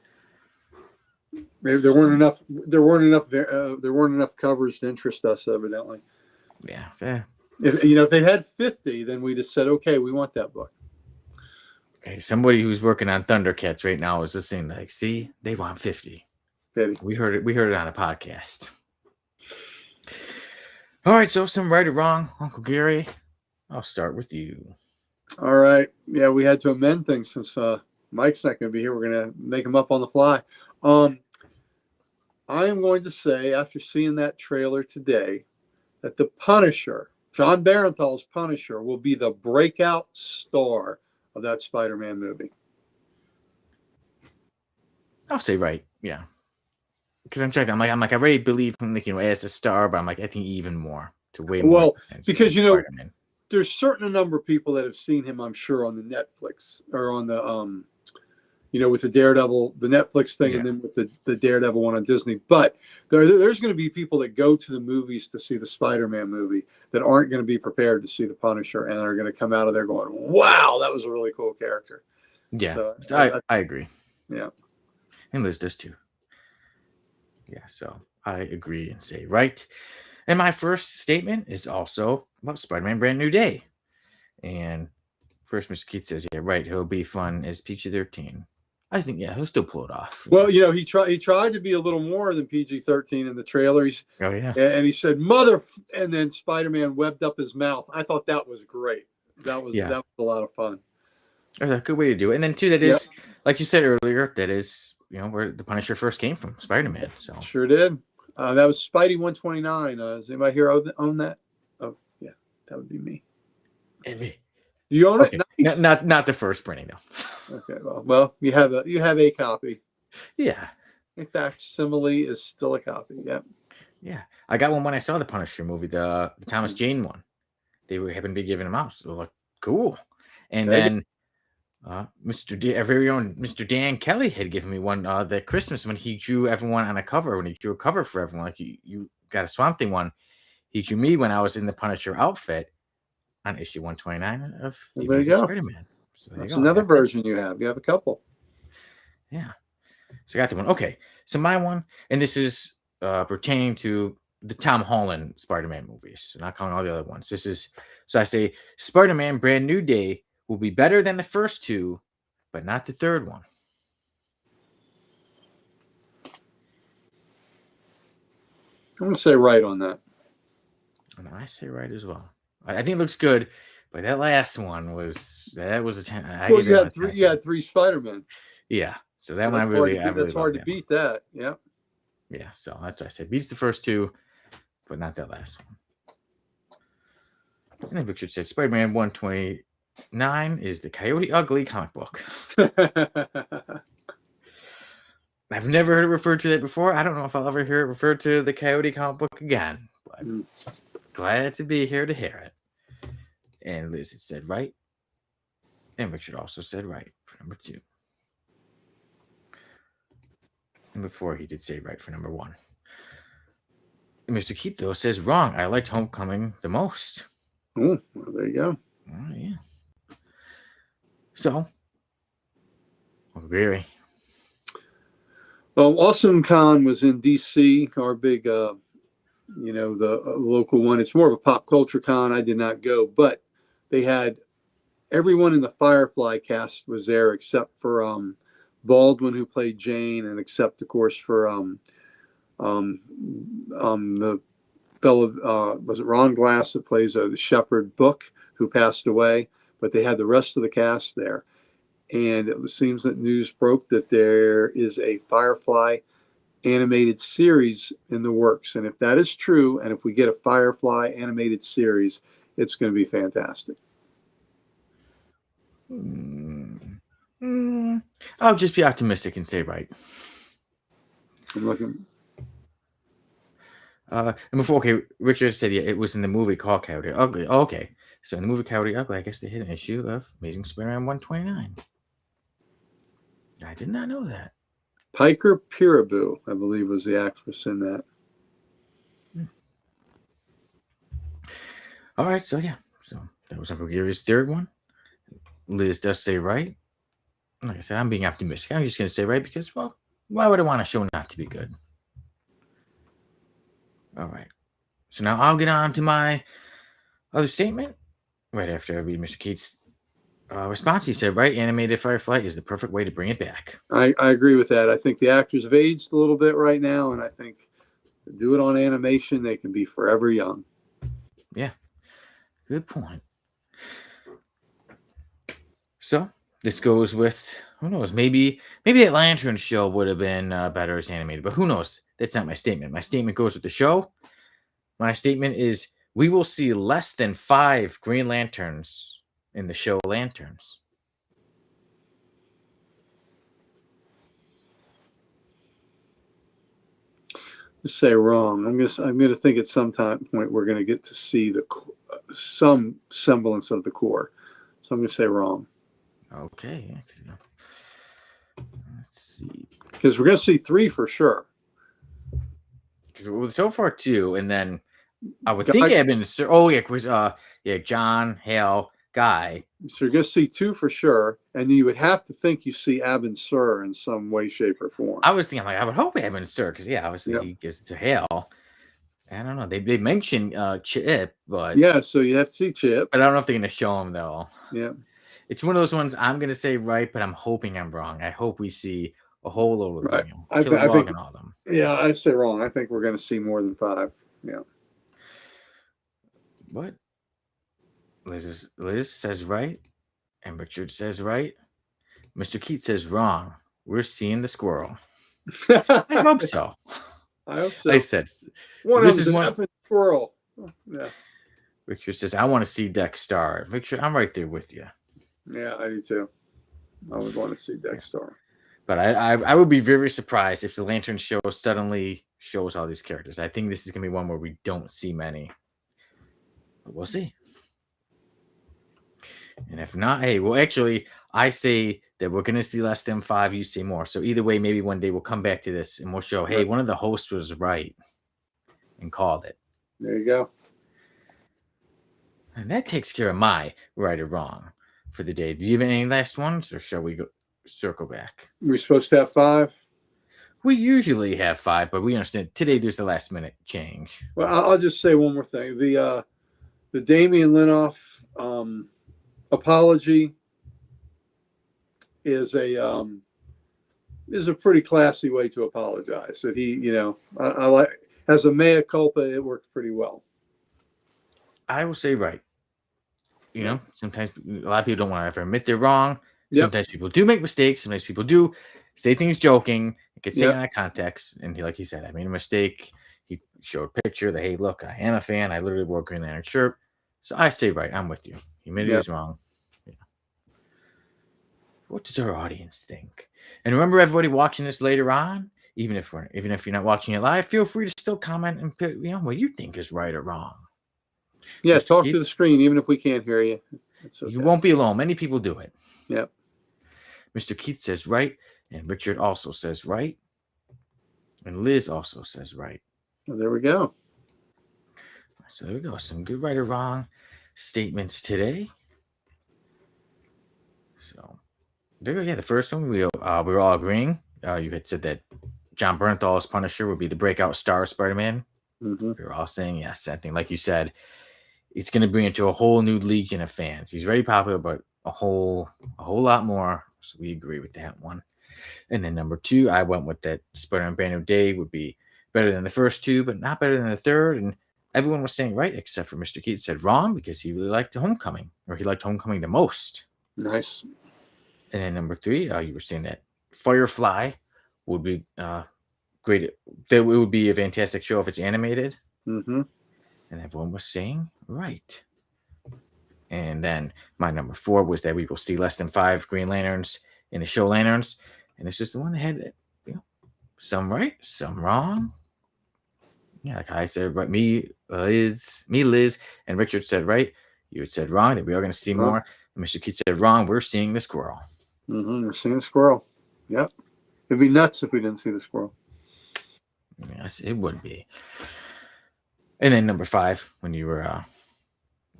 maybe there weren't enough covers to interest us, evidently. Yeah. Fair. If they had 50, then we just said, okay, we want that book. Okay, somebody who's working on Thundercats right now is just saying, like, see, they want 50. Pity. We heard it on a podcast. All right, so some right or wrong, Uncle Gary. I'll start with you. All right. Yeah, we had to amend things since Mike's not going to be here. We're going to make him up on the fly. I am going to say, after seeing that trailer today, that the Punisher, John Barenthal's Punisher, will be the breakout star of that Spider-Man movie. I'll say right, yeah. Because I'm checking. I'm like, I already believe him, like, as a star, but I'm like, I think even more to way more. Well, because Spider-Man. There's certain a number of people that have seen him, I'm sure, on the Netflix or on the with the Daredevil, the Netflix thing, and then with the Daredevil one on Disney. But there's going to be people that go to the movies to see the Spider-Man movie that aren't going to be prepared to see the Punisher and are going to come out of there going, "Wow, that was a really cool character." Yeah, so I agree. Yeah, and Liz does too. Yeah, so I agree and say right. And my first statement is also about Spider-Man Brand New Day. And first, Mr. Keith says, yeah, right, he'll be fun as PG-13. I think, yeah, he'll still pull it off. Well, he tried to be a little more than PG-13 in the trailers. Oh, yeah. And he said, "Mother," and then Spider-Man webbed up his mouth. I thought that was great. That was a lot of fun. That's a good way to do it. And then, too, that is, like you said earlier, that is, where the Punisher first came from, Spider-Man. So sure did. That was Spidey 129. Does anybody here own that? Oh, yeah, that would be me. And me. Do you own it? Nice. Not the first printing, though. Okay, well, you have a copy. Yeah. In fact, facsimile is still a copy. Yep. Yeah, I got one when I saw the Punisher movie, the Thomas Jane one. They happened to be giving them out, so like, cool. And then our very own Mr. Dan Kelly had given me one that Christmas when he drew everyone on a cover. When he drew a cover for everyone, like you got a Swamp Thing one. He drew me when I was in the Punisher outfit on issue 129 of the there you go. Spider-Man. So that's another version you have. You have a couple. Yeah. So I got the one. Okay. So my one, and this is pertaining to the Tom Holland Spider-Man movies. So not counting all the other ones. So I say Spider-Man Brand New Day will be better than the first two, but not the third one. I'm going to say right on that. And I say right as well. I think it looks good, but that last one was a 10. Well, you had three Spider-Men. Yeah. So that one I really that's hard to beat that. Yeah. Yeah. So that's what I said. Beats the first two, but not that last one. And then Richard said Spider-Man 129 is the Coyote Ugly comic book. I've never heard it referred to that before. I don't know if I'll ever hear it referred to the Coyote comic book again. But glad to be here to hear it. And Liz had said right. And Richard also said right for number 2. And before he did say right for number 1. And Mr. Keith, though, says wrong. I liked Homecoming the most. Oh, well, there you go. Oh, yeah. So, very. Well, Awesome Con was in D.C., our big, the local one. It's more of a pop culture con. I did not go, but they had everyone in the Firefly cast was there except for Baldwin, who played Jane, and except, of course, for the fellow, was it Ron Glass that plays the Shepherd Book, who passed away, but they had the rest of the cast there. And it seems that news broke that there is a Firefly animated series in the works. And if that is true, and if we get a Firefly animated series, it's going to be fantastic. I'll just be optimistic and say right. I'm looking. And before, Richard said it was in the movie called Coyote Ugly. Oh, okay. So in the movie Coyote Ugly, I guess they hit an issue of Amazing Spider-Man 129. I did not know that. Piker Piraboo, I believe, was the actress in that. All right, so yeah. So that was Uncle Gary's third one. Liz does say right. Like I said, I'm being optimistic. I'm just going to say right because, well, why would I want a show not to be good? All right. So now I'll get on to my other statement right after I read Mr. Keith's response, he said, right, animated Firefly is the perfect way to bring it back. I agree with that. I think the actors have aged a little bit right now, and I think do it on animation, they can be forever young. Yeah, good point. So this goes with, who knows, maybe that Lantern show would have been better as animated, but who knows? That's not my statement. My statement goes with the show. My statement is we will see less than 5 Green Lanterns in the show Lanterns. Just say wrong. I'm gonna think at some point we're gonna get to see some semblance of the core. So I'm gonna say wrong. Okay. Let's see. Because we're gonna see 3 for sure. So far 2, and then I would think Eben. Oh yeah, because John, Hale, Guy. So you're gonna see 2 for sure, and you would have to think you see Abin Sur in some way, shape, or form. I was thinking, I would hope Eben Sur, because obviously he gives it to Hale. I don't know. They mentioned Chip, but yeah, so you have to see Chip. But I don't know if they're gonna show him though. Yeah, it's one of those ones. I'm gonna say right, but I'm hoping I'm wrong. I hope we see a whole load of them. I think and all of them. Yeah, I say wrong. I think we're gonna see more than 5. Yeah. What? Liz says right, and Richard says right. Mr. Keats says wrong. We're seeing the squirrel. I hope so. I hope so. I said one this is one squirrel. Yeah. Richard says I want to see Dex Star. Richard, I'm right there with you. Yeah, I do too. I would want to see Dex Star. But I would be very surprised if the Lantern show suddenly shows all these characters. I think this is gonna be one where we don't see many. But we'll see. And if not, hey, well, actually, I say that we're going to see less than 5. You say more. So either way, maybe one day we'll come back to this and we'll show, hey, one of the hosts was right and called it. There you go. And that takes care of my right or wrong for the day. Do you have any last ones, or shall we go circle back? We're supposed to have 5? We usually have 5, but we understand today there's the last minute change. Well, I'll just say one more thing. The Damon Lindelof apology is a pretty classy way to apologize. That he, I like, as a mea culpa, it worked pretty well. I will say right. Sometimes a lot of people don't want to ever admit they're wrong. Sometimes people do make mistakes. Sometimes people do say things joking. It gets taken out of context. And like he said, I made a mistake. He showed a picture that, hey, look, I am a fan. I literally wore a Green Lantern shirt. So I say right. I'm with you. Humidity is wrong. Yeah. What does our audience think? And remember, everybody watching this later on, even if you're not watching it live, feel free to still comment and put, what you think is right or wrong. Yeah, talk to the screen, even if we can't hear you. Okay. You won't be alone. Many people do it. Yep. Mr. Keith says right, and Richard also says right, and Liz also says right. Well, there we go. So there we go. Some good right or wrong statements today. So there we go. Yeah, the first one we were all agreeing. You had said that John Bernthal's Punisher would be the breakout star of Spider-Man. Mm-hmm. We were all saying yes. I think, like you said, it's going to bring into a whole new legion of fans. He's very popular, but a whole lot more. So we agree with that one. And then number 2, I went with that Spider-Man Brand New Day would be better than the first 2, but not better than the third. And everyone was saying right, except for Mr. Keith said wrong because he really liked the Homecoming, or he liked Homecoming the most. Nice. And then number 3, you were saying that Firefly would be great. That it would be a fantastic show if it's animated. Mm-hmm. And everyone was saying right. And then my number 4 was that we will see less than 5 Green Lanterns in the show Lanterns. And it's just the one that had some right, some wrong. Yeah, like I said, right. Me, Liz, and Richard said right. You had said wrong, that we are going to see more. And Mr. Keith said wrong, we're seeing the squirrel. Mm-hmm. We're seeing the squirrel. Yep. It'd be nuts if we didn't see the squirrel. Yes, it would be. And then number 5, when you were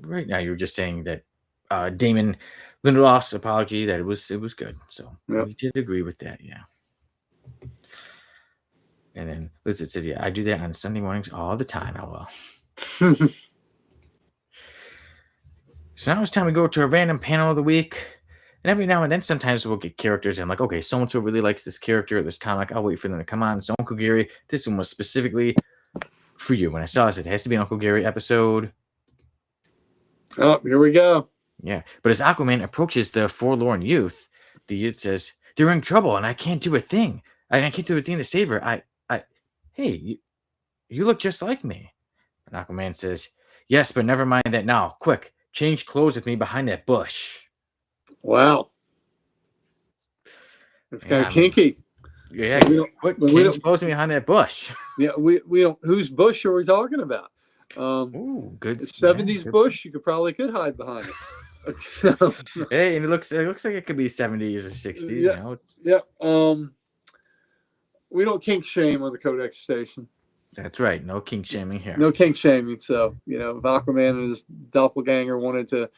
right now, you were just saying that Damon Lindelof's apology, that it was good. So we did agree with that, yeah. And then Liz said, yeah, I do that on Sunday mornings all the time. So now it's time to go to a random panel of the week. And every now and then, sometimes we'll get characters, and I'm like, okay, so-and-so really likes this character, this comic. I'll wait for them to come on. So Uncle Gary, this one was specifically for you. When I saw it, it has to be an Uncle Gary episode. Oh, here we go. Yeah. But as Aquaman approaches the forlorn youth, the youth says, they're in trouble, and I can't do a thing. I can't do a thing to save her. Hey, you look just like me. And Aquaman says, yes, but never mind that now. Quick, change clothes with me behind that bush. Wow. It's kind of kinky. Yeah, quick, change clothes with me behind that bush. Yeah, we don't. Whose bush are we talking about? Ooh, good. 70s bush. You could hide behind it. Hey, and it looks like it could be 70s or 60s. Yeah, we don't kink shame on the Codex station. That's right. No kink shaming here. No kink shaming. So, if Aquaman and his doppelganger wanted to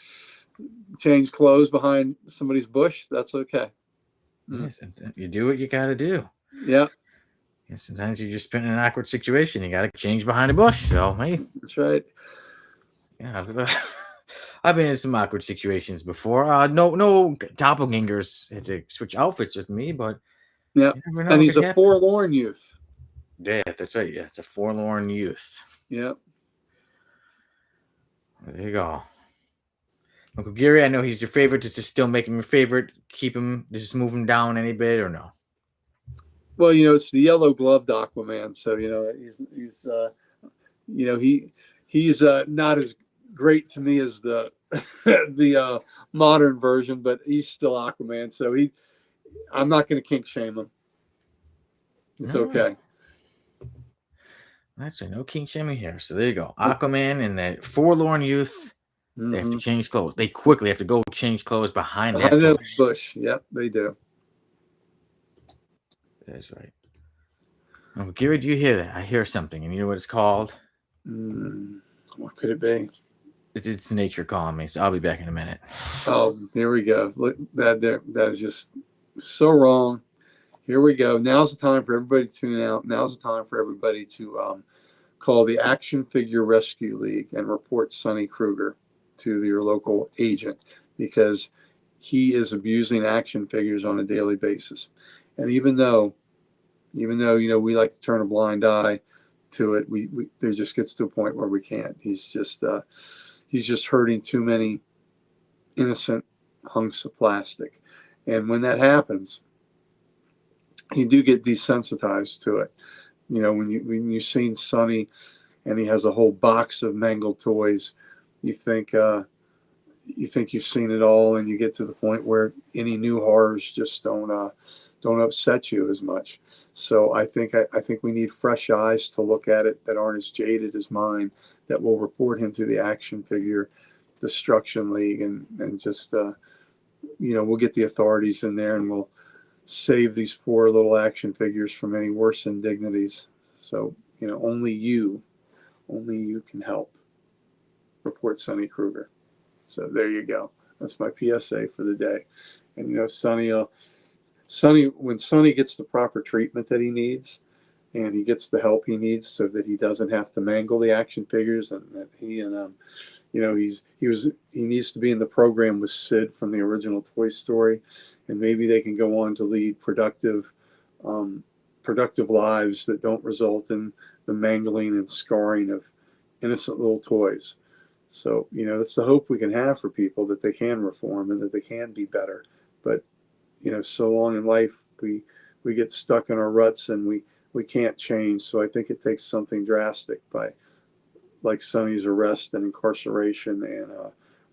change clothes behind somebody's bush, that's okay. Yes, you do what you got to do. Yeah. Sometimes you're just in an awkward situation. You got to change behind a bush. So, hey. That's right. Yeah, I've been in some awkward situations before. No doppelgangers had to switch outfits with me, but yeah, and he's a forlorn youth. Yeah, that's right. Yeah, it's a forlorn youth. Yeah. There you go. Uncle Gary, I know he's your favorite. Does it still make him your favorite? Keep him, just move him down any bit or no? Well, it's the yellow gloved Aquaman, so he's not as great to me as the the modern version, but he's still Aquaman. So I'm not going to kink shame him. It's okay. That's right. No kink shaming here. So there you go. Aquaman and the forlorn youth. They have to change clothes. They quickly have to go change clothes behind that bush. Yep, they do. That's right. Uncle Gary, do you hear that? I hear something, and you know what it's called? What could it be? It's nature calling me, so I'll be back in a minute. Oh, here we go. Look, that is just so wrong. Here we go. Now's the time for everybody to tune out. Now's the time for everybody to call the Action Figure Rescue League and report Sonny Kruger to your local agent, because he is abusing action figures on a daily basis. And even though we like to turn a blind eye to it, we there just gets to a point where we can't. He's just hurting too many innocent hunks of plastic, and when that happens, you do get desensitized to it. When you've seen Sonny and he has a whole box of mangled toys, you think you've seen it all, and you get to the point where any new horrors just don't upset you as much. So I think we need fresh eyes to look at it that aren't as jaded as mine, that will report him to the Action Figure Destruction League, and just we'll get the authorities in there, and we'll save these poor little action figures from any worse indignities. So only you can help. Report Sonny Kruger. So there you go. That's my PSA for the day. And Sonny, when Sonny gets the proper treatment that he needs, and he gets the help he needs, so that he doesn't have to mangle the action figures, and that he needs to be in the program with Sid from the original Toy Story, and maybe they can go on to lead productive lives that don't result in the mangling and scarring of innocent little toys. So, it's the hope we can have for people, that they can reform and that they can be better. But, so long in life, we get stuck in our ruts, and we can't change. So I think it takes something drastic, like Sonny's arrest and incarceration and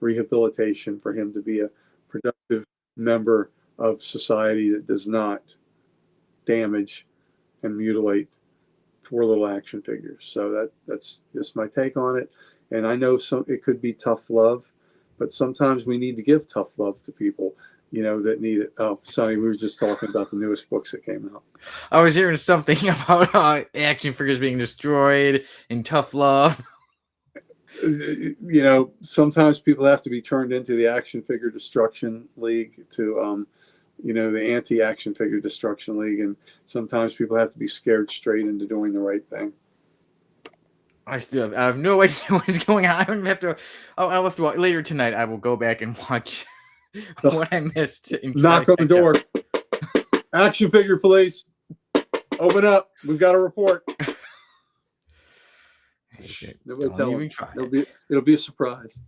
rehabilitation, for him to be a productive member of society that does not damage and mutilate poor little action figures. So that's just my take on it. And I know it could be tough love, but sometimes we need to give tough love to people, that need it. Oh, Sonny, we were just talking about the newest books that came out. I was hearing something about action figures being destroyed and tough love. Sometimes people have to be turned into the Action Figure Destruction League to, the Anti-Action Figure Destruction League, and sometimes people have to be scared straight into doing the right thing. I have no idea what is going on. I'll have to later tonight. I will go back and watch what I missed. Knock on the door. Action figure, please. Open up. We've got a report. Nobody tell them. It'll be a surprise.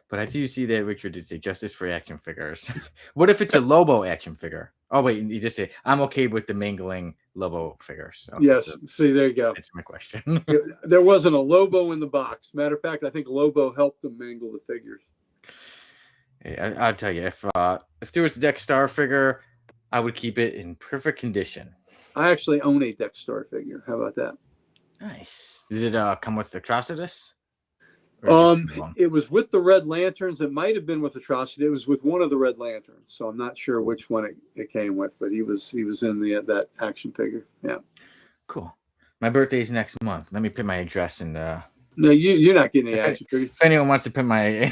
But I do see that Richard did say justice for action figures. What if it's a Lobo action figure? Oh, wait, you just say, I'm okay with the mingling Lobo figures. Okay, yes, so see, there you go. That's my question. There wasn't a Lobo in the box. Matter of fact, I think Lobo helped them mangle the figures. Hey, I'll tell you, if there was a Dex Star figure, I would keep it in perfect condition. I actually own a Dex Star figure. How about that? Nice. Did it come with Atrocitus? It was with the Red Lanterns. It might have been with Atrocity. It was with one of the Red Lanterns, so I'm not sure which one it came with, but he was in that action figure. Yeah. Cool. My birthday's next month. Let me put my address in the. No, you're not getting the action figure. If anyone wants to put my,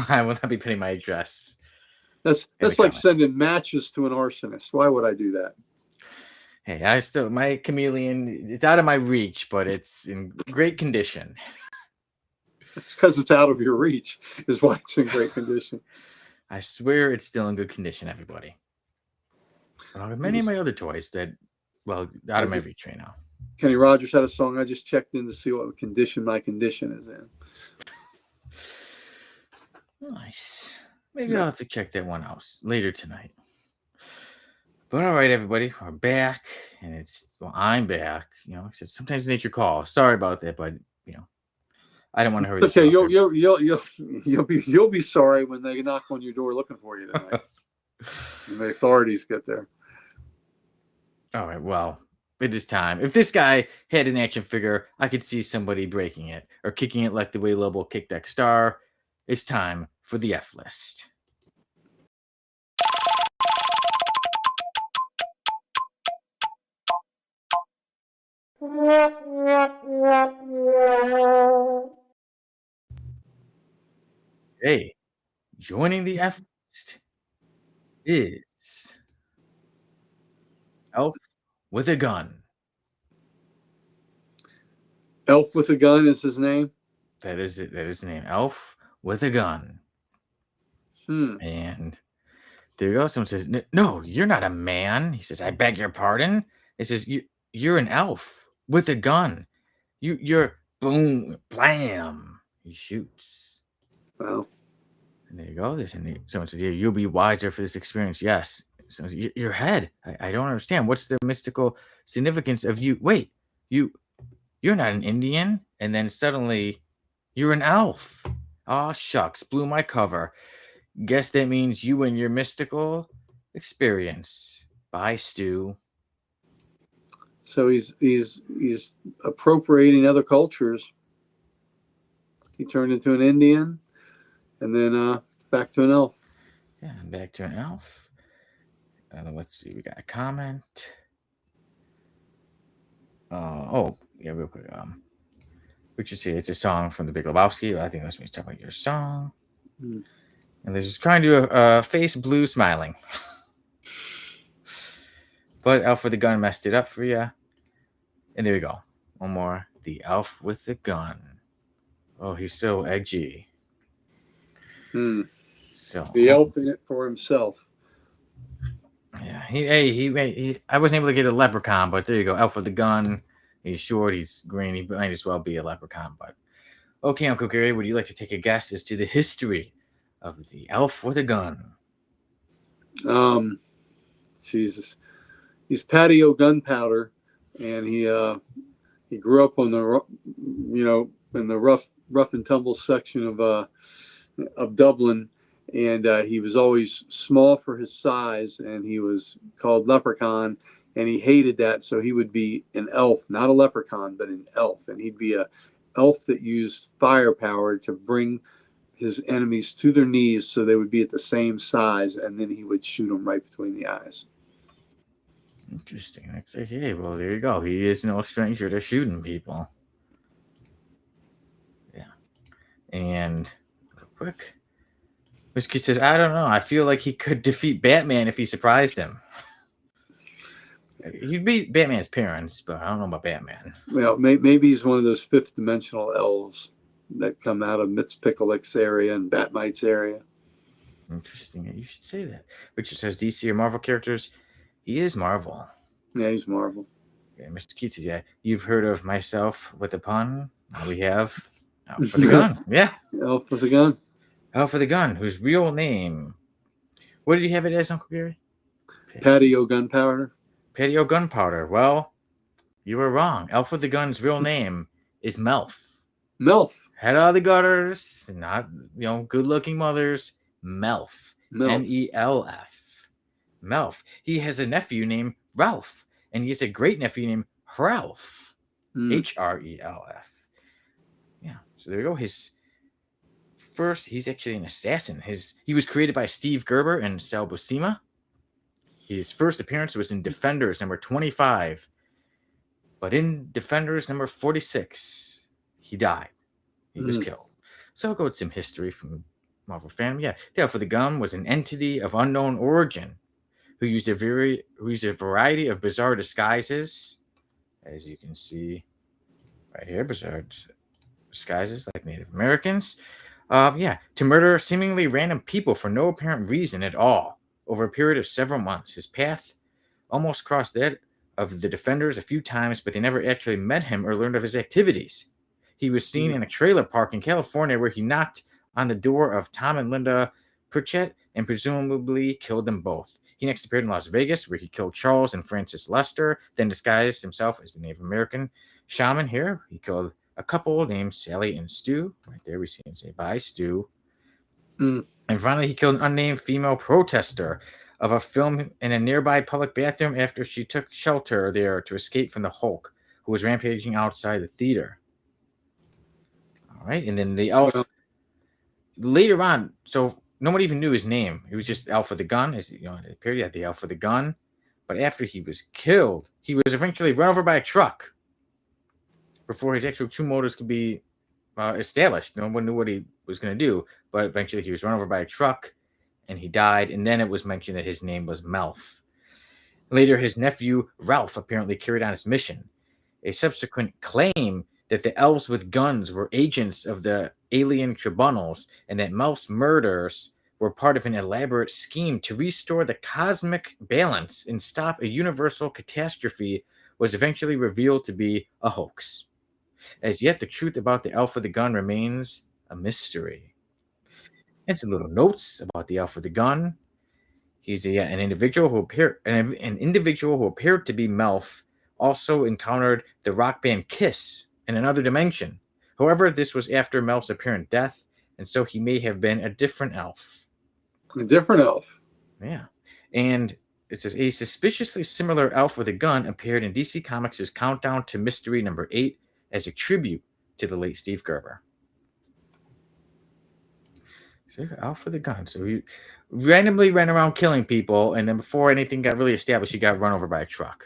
I will not be putting my address. That's like sending matches to an arsonist. Why would I do that? Hey, my chameleon. It's out of my reach, but it's in great condition. It's because it's out of your reach is why it's in great condition. I swear it's still in good condition, everybody. Many of my other toys that, out of my reach right now. Kenny Rogers had a song. I just checked in to see what condition my condition is in. Nice. Maybe I'll have to check that one out later tonight. But all right, everybody, we're back, and I'm back. Sometimes nature calls. Sorry about that, but I don't want to hurry. Okay, you'll be sorry when they knock on your door looking for you tonight. When the authorities get there. All right, well, it is time. If this guy had an action figure, I could see somebody breaking it or kicking it like the way Lobo kicked Dex Star. It's time for the F list. Hey, joining the F list is Elf with a Gun. Elf with a Gun is his name? That is it. That is the name. Elf with a Gun. And there you go. Someone says, no, you're not a man. He says, I beg your pardon. It says, you're an elf with a gun. You're boom, blam. He shoots. Wow. And there you go. Someone says, you'll be wiser for this experience. Yes. So your head. I don't understand. What's the mystical significance of you? Wait, you're not an Indian. And then suddenly you're an elf. Oh, shucks. Blew my cover. Guess that means you and your mystical experience. Bye, Stu. So he's appropriating other cultures. He turned into an Indian, and then back to an elf. Yeah, back to an elf. Let's see. We got a comment. Real quick. Richard said it's a song from The Big Lebowski. I think that's me talking about your song. And they're just trying to do a face blue smiling. But Elf with the Gun messed it up for you. And there we go. One more. The Elf with the Gun. Oh, he's so edgy. So the elf in it for himself. Yeah. I wasn't able to get a leprechaun, but there you go. Elf with the Gun. He's short. He's green. He might as well be a leprechaun. But okay, Uncle Gary, would you like to take a guess as to the history of the Elf with a Gun? Jesus. He's Patio Gunpowder, and he grew up on the in the rough and tumble section of Dublin, and he was always small for his size, and he was called Leprechaun, and he hated that, so he would be an elf, not a leprechaun, but an elf, and he'd be a elf that used firepower to bring his enemies to their knees so they would be at the same size, and then he would shoot them right between the eyes. Interesting. Okay, well, there you go. He is no stranger to shooting people. Yeah. And real quick, Whiskey says, I don't know. I feel like he could defeat Batman if he surprised him. He'd beat Batman's parents, but I don't know about Batman. Well, maybe he's one of those fifth dimensional elves that come out of Mitzpickelix area and Batmites area. Interesting. You should say that. Richard says DC or Marvel characters. He is Marvel. Yeah, he's Marvel. Yeah, Mr. Keats says, yeah. You've heard of Myself with a Pun? We have Elf with the Gun. Yeah. Elf with a Gun. Elf with the Gun, whose real name. What did you have it as, Uncle Gary? Patio Gunpowder. Patio Gunpowder. Well, you were wrong. Elf with the Gun's real name is Melf. Melf. Head out of the gutters, not, good-looking mothers. Melf. M-E-L-F. Melf. He has a nephew named Ralph, and he has a great nephew named Ralph. H-R-E-L-F. Yeah, so there you go. He's actually an assassin. He was created by Steve Gerber and Sal Buscema. His first appearance was in Defenders number 25, but in Defenders number 46, he died. He was killed. So I'll go with some history from Marvel fandom. Yeah, the Elf with the Gun was an entity of unknown origin who used a variety of bizarre disguises, as you can see right here, bizarre disguises like Native Americans. To murder seemingly random people for no apparent reason at all over a period of several months. His path almost crossed that of the Defenders a few times, but they never actually met him or learned of his activities. He was seen in a trailer park in California where he knocked on the door of Tom and Linda Pritchett and presumably killed them both. He next appeared in Las Vegas where he killed Charles and Francis Lester, then disguised himself as a Native American shaman here. He killed a couple named Sally and Stu. Right there we see him say, bye, Stu. And finally, he killed an unnamed female protester of a film in a nearby public bathroom after she took shelter there to escape from the Hulk, who was rampaging outside the theater. All right, and then the elf later on, so nobody even knew his name. It was just Elf with the Gun. As it appeared, he had the Elf with the Gun. But after he was killed, he was eventually run over by a truck before his actual true motives could be established. No one knew what he was going to do, but eventually he was run over by a truck and he died. And then it was mentioned that his name was Melf. Later, his nephew Ralph apparently carried on his mission. A subsequent claim that the elves with guns were agents of the alien tribunals and that Melf's murders were part of an elaborate scheme to restore the cosmic balance and stop a universal catastrophe was eventually revealed to be a hoax. As yet, the truth about the Elf with the Gun remains a mystery. And some little notes about the Elf with the Gun. He's an individual who appeared to be Melf, also encountered the rock band Kiss in another dimension. However, this was after Melf's apparent death, and so he may have been a different elf. A different elf. Yeah. And it says a suspiciously similar elf with a gun appeared in DC Comics' Countdown to Mystery number 8 as a tribute to the late Steve Gerber. So elf with a gun. So he randomly ran around killing people, and then before anything got really established, he got run over by a truck.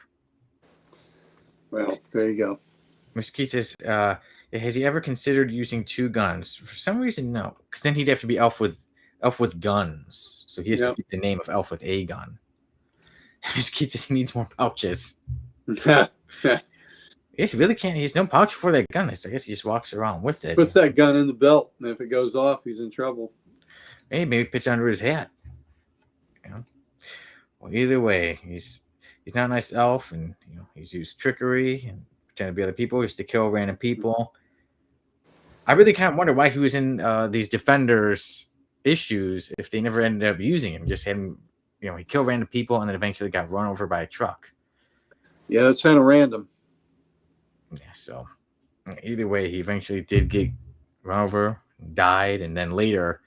Well, there you go. Mr. Keith says, has he ever considered using two guns? For some reason, no. Because then he'd have to be elf with guns. So he has to get the name of elf with a gun. Mr. Keith says he needs more pouches. Yeah, he really can't. He has no pouch for that gun. So I guess he just walks around with it. Puts that gun in the belt, and if it goes off, he's in trouble. Hey, maybe it fits under his hat. Well, either way, he's not a nice elf, and he's used trickery and pretend to be other people just to kill random people. I really kind of wonder why he was in these Defenders issues if they never ended up using him. Just had him, he killed random people and then eventually got run over by a truck. Yeah, that's kind of random. Yeah, so either way, he eventually did get run over, died, and then later,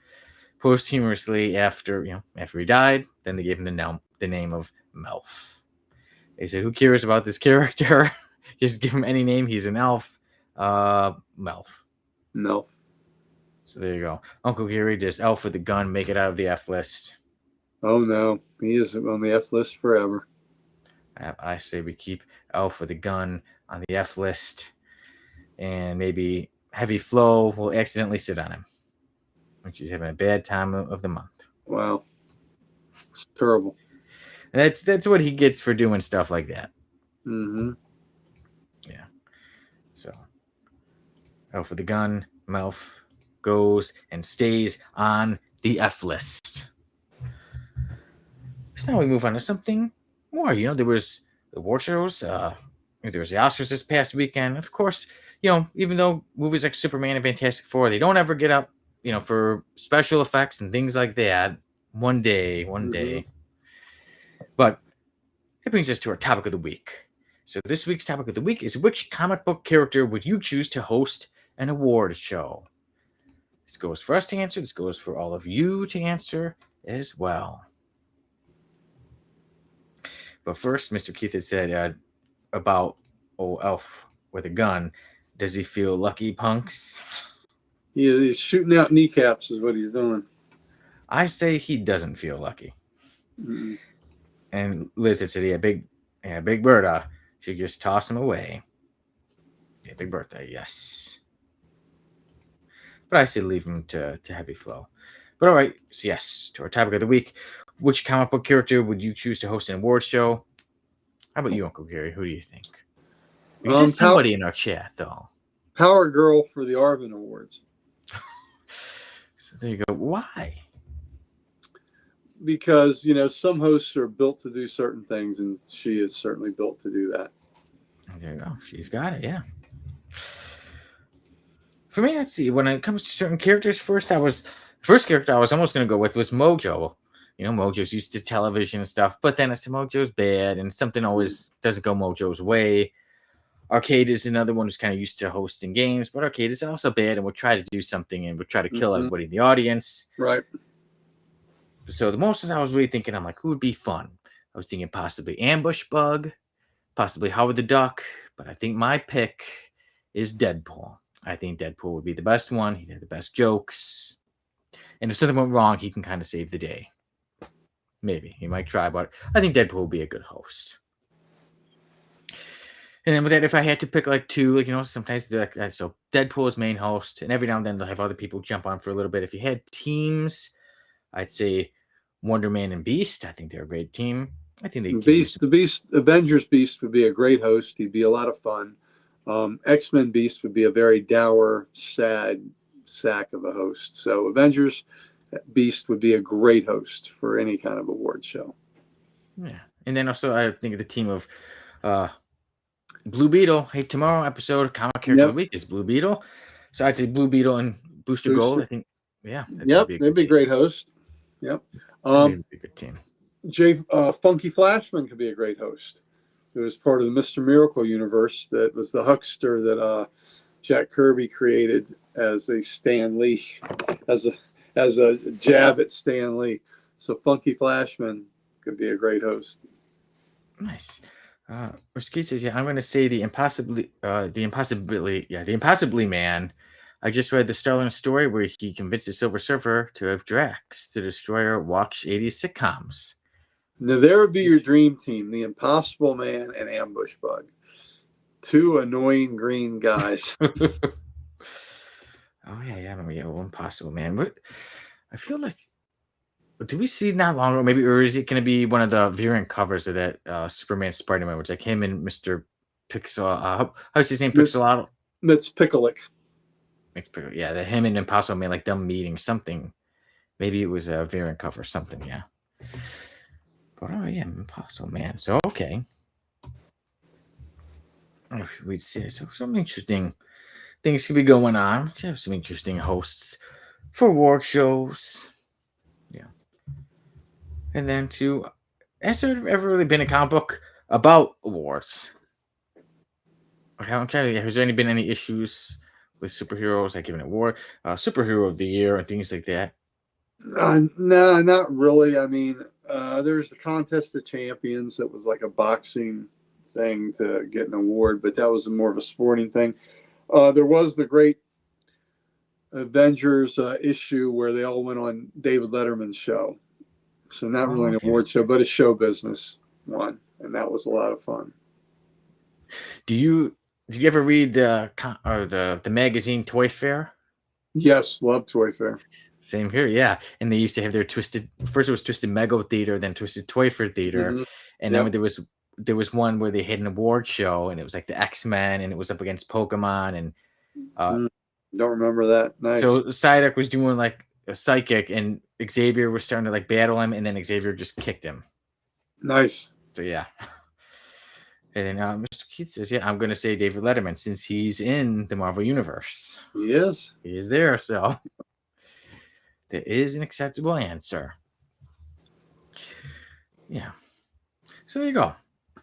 posthumously after he died, then they gave him the name of Melf. They said, who cares about this character? Just give him any name. He's an elf. Melf. No. So there you go. Uncle Gary, just elf with the gun, make it out of the F list. Oh, no. He is on the F list forever. I say we keep elf with the gun on the F list, and maybe Heavy Flow will accidentally sit on him, which is having a bad time of the month. Wow. It's terrible. And that's what he gets for doing stuff like that. Mm-hmm. Yeah. So, elf with the gun, Melf goes and stays on the F list. So now we move on to something more. There was the award shows. There was the Oscars this past weekend. Of course, even though movies like Superman and Fantastic Four, they don't ever get up, for special effects and things like that. One day. But it brings us to our topic of the week. So this week's topic of the week is, which comic book character would you choose to host an award show? This goes for us to answer. This goes for all of you to answer as well. But first, Mr. Keith had said about Elf with a gun. Does he feel lucky, punks? He's shooting out kneecaps is what he's doing. I say he doesn't feel lucky. Mm-mm. And Liz had said, Big Bertha. She just toss him away. Yeah, Big Bertha, yes. But I say leave him to Heavy Flow. But all right, so yes, to our topic of the week. Which comic book character would you choose to host an award show? How about you, Uncle Gary? Who do you think? You said somebody in our chat, though. Power Girl for the Arvin Awards. So there you go. Why? Because, some hosts are built to do certain things, and she is certainly built to do that. There you go. She's got it, yeah. For me, let's see. When it comes to certain characters, first character I was almost going to go with was Mojo. Mojo's used to television and stuff, but then I said Mojo's bad, and something always doesn't go Mojo's way. Arcade is another one who's kind of used to hosting games, but Arcade is also bad and would try to do something and would try to kill everybody in the audience. Right. So the most I was really thinking, I'm like, who would be fun? I was thinking possibly Ambush Bug, possibly Howard the Duck, but I think my pick is Deadpool. I think Deadpool would be the best one. He had the best jokes. And if something went wrong, he can kind of save the day. Maybe. He might try, but I think Deadpool would be a good host. And then with that, if I had to pick like two, sometimes they're like that. So Deadpool is main host, and every now and then they'll have other people jump on for a little bit. If you had teams, I'd say Wonder Man and Beast. I think they're a great team. I think Avengers Beast would be a great host. He'd be a lot of fun. X-Men Beast would be a very dour, sad sack of a host. So Avengers Beast would be a great host for any kind of award show. Yeah. And then also I think of the team of Blue Beetle. Hey, tomorrow episode comic character of the week is Blue Beetle. So I'd say Blue Beetle and Booster Gold. I think, yeah. They'd be a great host. Yep. They'd be a good team. Funky Flashman could be a great host. It was part of the Mr. Miracle universe. That was the huckster that Jack Kirby created as a Stan Lee, as a jab at Stan Lee. So Funky Flashman could be a great host. Nice. Mr. Keith says, I'm going to say the Impossibly Man. I just read the Starling story where he convinces Silver Surfer to have Drax, the Destroyer, watch 80s sitcoms. Now, there would be your dream team, the Impossible Man and Ambush Bug. Two annoying green guys. Oh, yeah, I remember Impossible Man. But I feel like, do we see not long ago, maybe, or is it going to be one of the variant covers of that Superman Spider-Man, which like him and Mr. Pixel, how's his name? Pixelato? That's Picklick. Yeah, the him and Impossible Man, like them meeting something. Maybe it was a variant cover or something, yeah. But oh yeah, Impossible Man. So okay. We'd see so some interesting things could be going on. We have some interesting hosts for award shows. Yeah. And then has there ever really been a comic book about awards? Okay, I'm trying to. Has there been any issues with superheroes, like giving an award, superhero of the year, and things like that? No, not really. I mean, there's the Contest of Champions that was like a boxing thing to get an award, but that was more of a sporting thing. There was the great Avengers issue where they all went on David Letterman's show. So not really an award show, but a show business one, and that was a lot of fun. Did you ever read the magazine Toy Fair? Yes, love Toy Fair. Same here, yeah. And they used to have their Twisted. First, it was Twisted Mego Theater, then Twisted Toy Fair Theater, and then there was one where they had an award show, and it was like the X-Men, and it was up against Pokemon, and don't remember that. Nice. So Psyduck was doing like a psychic, and Xavier was starting to like battle him, and then Xavier just kicked him. Nice. So yeah. And then Mr. Keith says, yeah, I'm going to say David Letterman since he's in the Marvel Universe. He is. He is there, so there is an acceptable answer. Yeah. So there you go.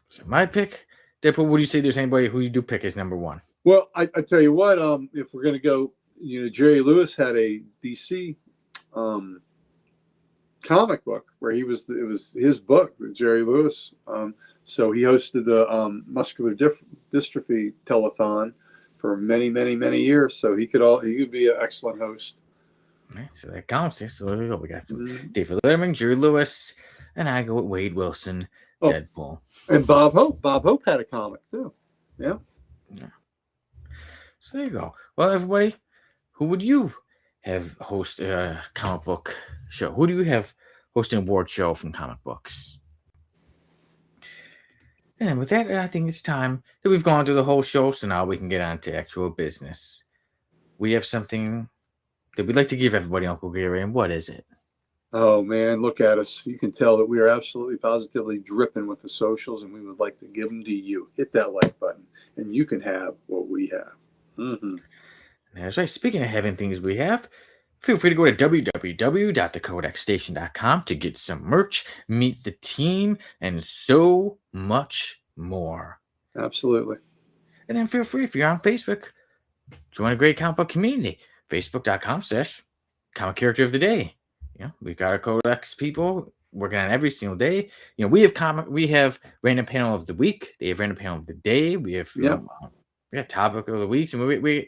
So my pick, Deadpool, would you say there's anybody who you do pick as number one? Well, I tell you what, if we're going to go, Jerry Lewis had a DC comic book where it was his book, Jerry Lewis. So he hosted the muscular dystrophy telethon for many, many, many years. So he could be an excellent host. Right, so that counts. So there we go. We got some David Letterman, Jerry Lewis, and I go with Wade Wilson, Deadpool. And Bob Hope. Bob Hope had a comic too. Yeah. So there you go. Well, everybody, who would you have host a comic book show? Who do you have host an award show from comic books? And with that, I think it's time that we've gone through the whole show, so now we can get on to actual business. We have something that we'd like to give everybody, Uncle Gary, and what is it? Oh, man, look at us. You can tell that we are absolutely positively dripping with the socials, and we would like to give them to you. Hit that like button, and you can have what we have. Mm-hmm. That's right. Speaking of having things we have, feel free to go to www.thecodexstation.com to get some merch, meet the team, and so much more. Absolutely. And then feel free, if you're on Facebook, join a great comic book community. Facebook.com/comic character of the day. We've got our Codex people working on every single day. We have random panel of the week. They have random panel of the day. We have topic of the weeks, and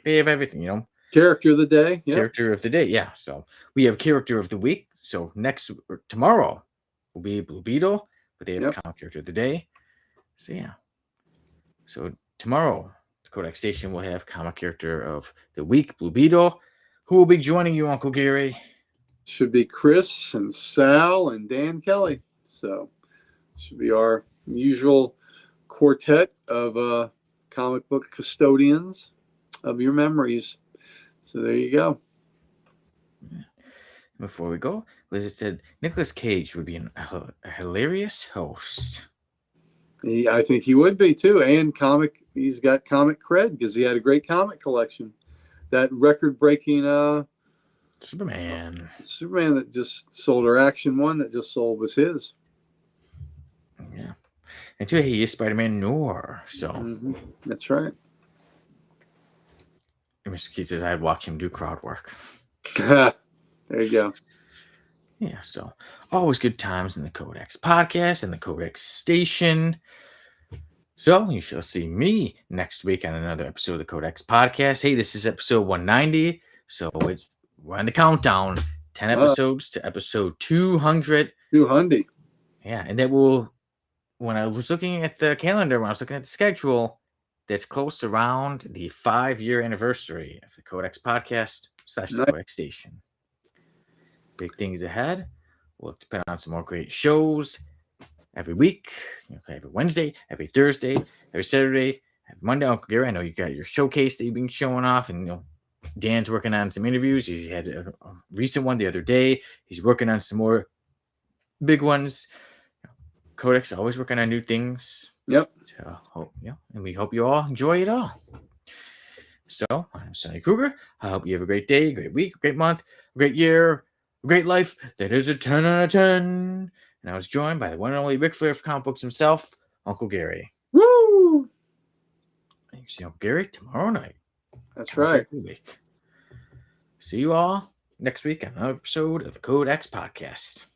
they have everything. Character of the day. Yep. Character of the day. Yeah. So we have character of the week. So tomorrow will be Blue Beetle, but they have comic character of the day. So yeah. So tomorrow, the Codex Station will have comic character of the week, Blue Beetle. Who will be joining you, Uncle Gary? Should be Chris and Sal and Dan Kelly. So should be our usual quartet of comic book custodians of your memories. So there you go. Before we go, Liz said Nicolas Cage would be a hilarious host. I think he would be too. And he's got comic cred because he had a great comic collection. That record-breaking Superman that just sold, or Action One that just sold, was his. Yeah. And too, he is Spider-Man Noir. So That's right. And Mr. Keith says I'd watch him do crowd work. There you go. Yeah, so always good times in the Codex podcast and the Codex Station. So you shall see me next week on another episode of the Codex podcast. Hey, this is episode 190. So we're on the countdown. 10 episodes to episode 200. 200. Yeah, and that will, when I was looking at the calendar, when I was looking at the schedule, that's close around the 5-year anniversary of the Codex podcast / the Codex Station. Big things ahead. We'll depend on some more great shows every week. Every Wednesday, every Thursday, every Saturday, every Monday. Uncle Gary, I know you got your showcase that you've been showing off, and Dan's working on some interviews. He had a recent one the other day. He's working on some more big ones. Codex always working on new things. Yep. And we hope you all enjoy it all. So I'm Sonny Kruger. I hope you have a great day, great week, great month, great year, great life that is a 10 out of 10. And I was joined by the one and only Ric Flair of comic books himself, Uncle Gary. Woo! And you see Uncle Gary tomorrow night. That's right. See you all next week on another episode of the Codex Podcast.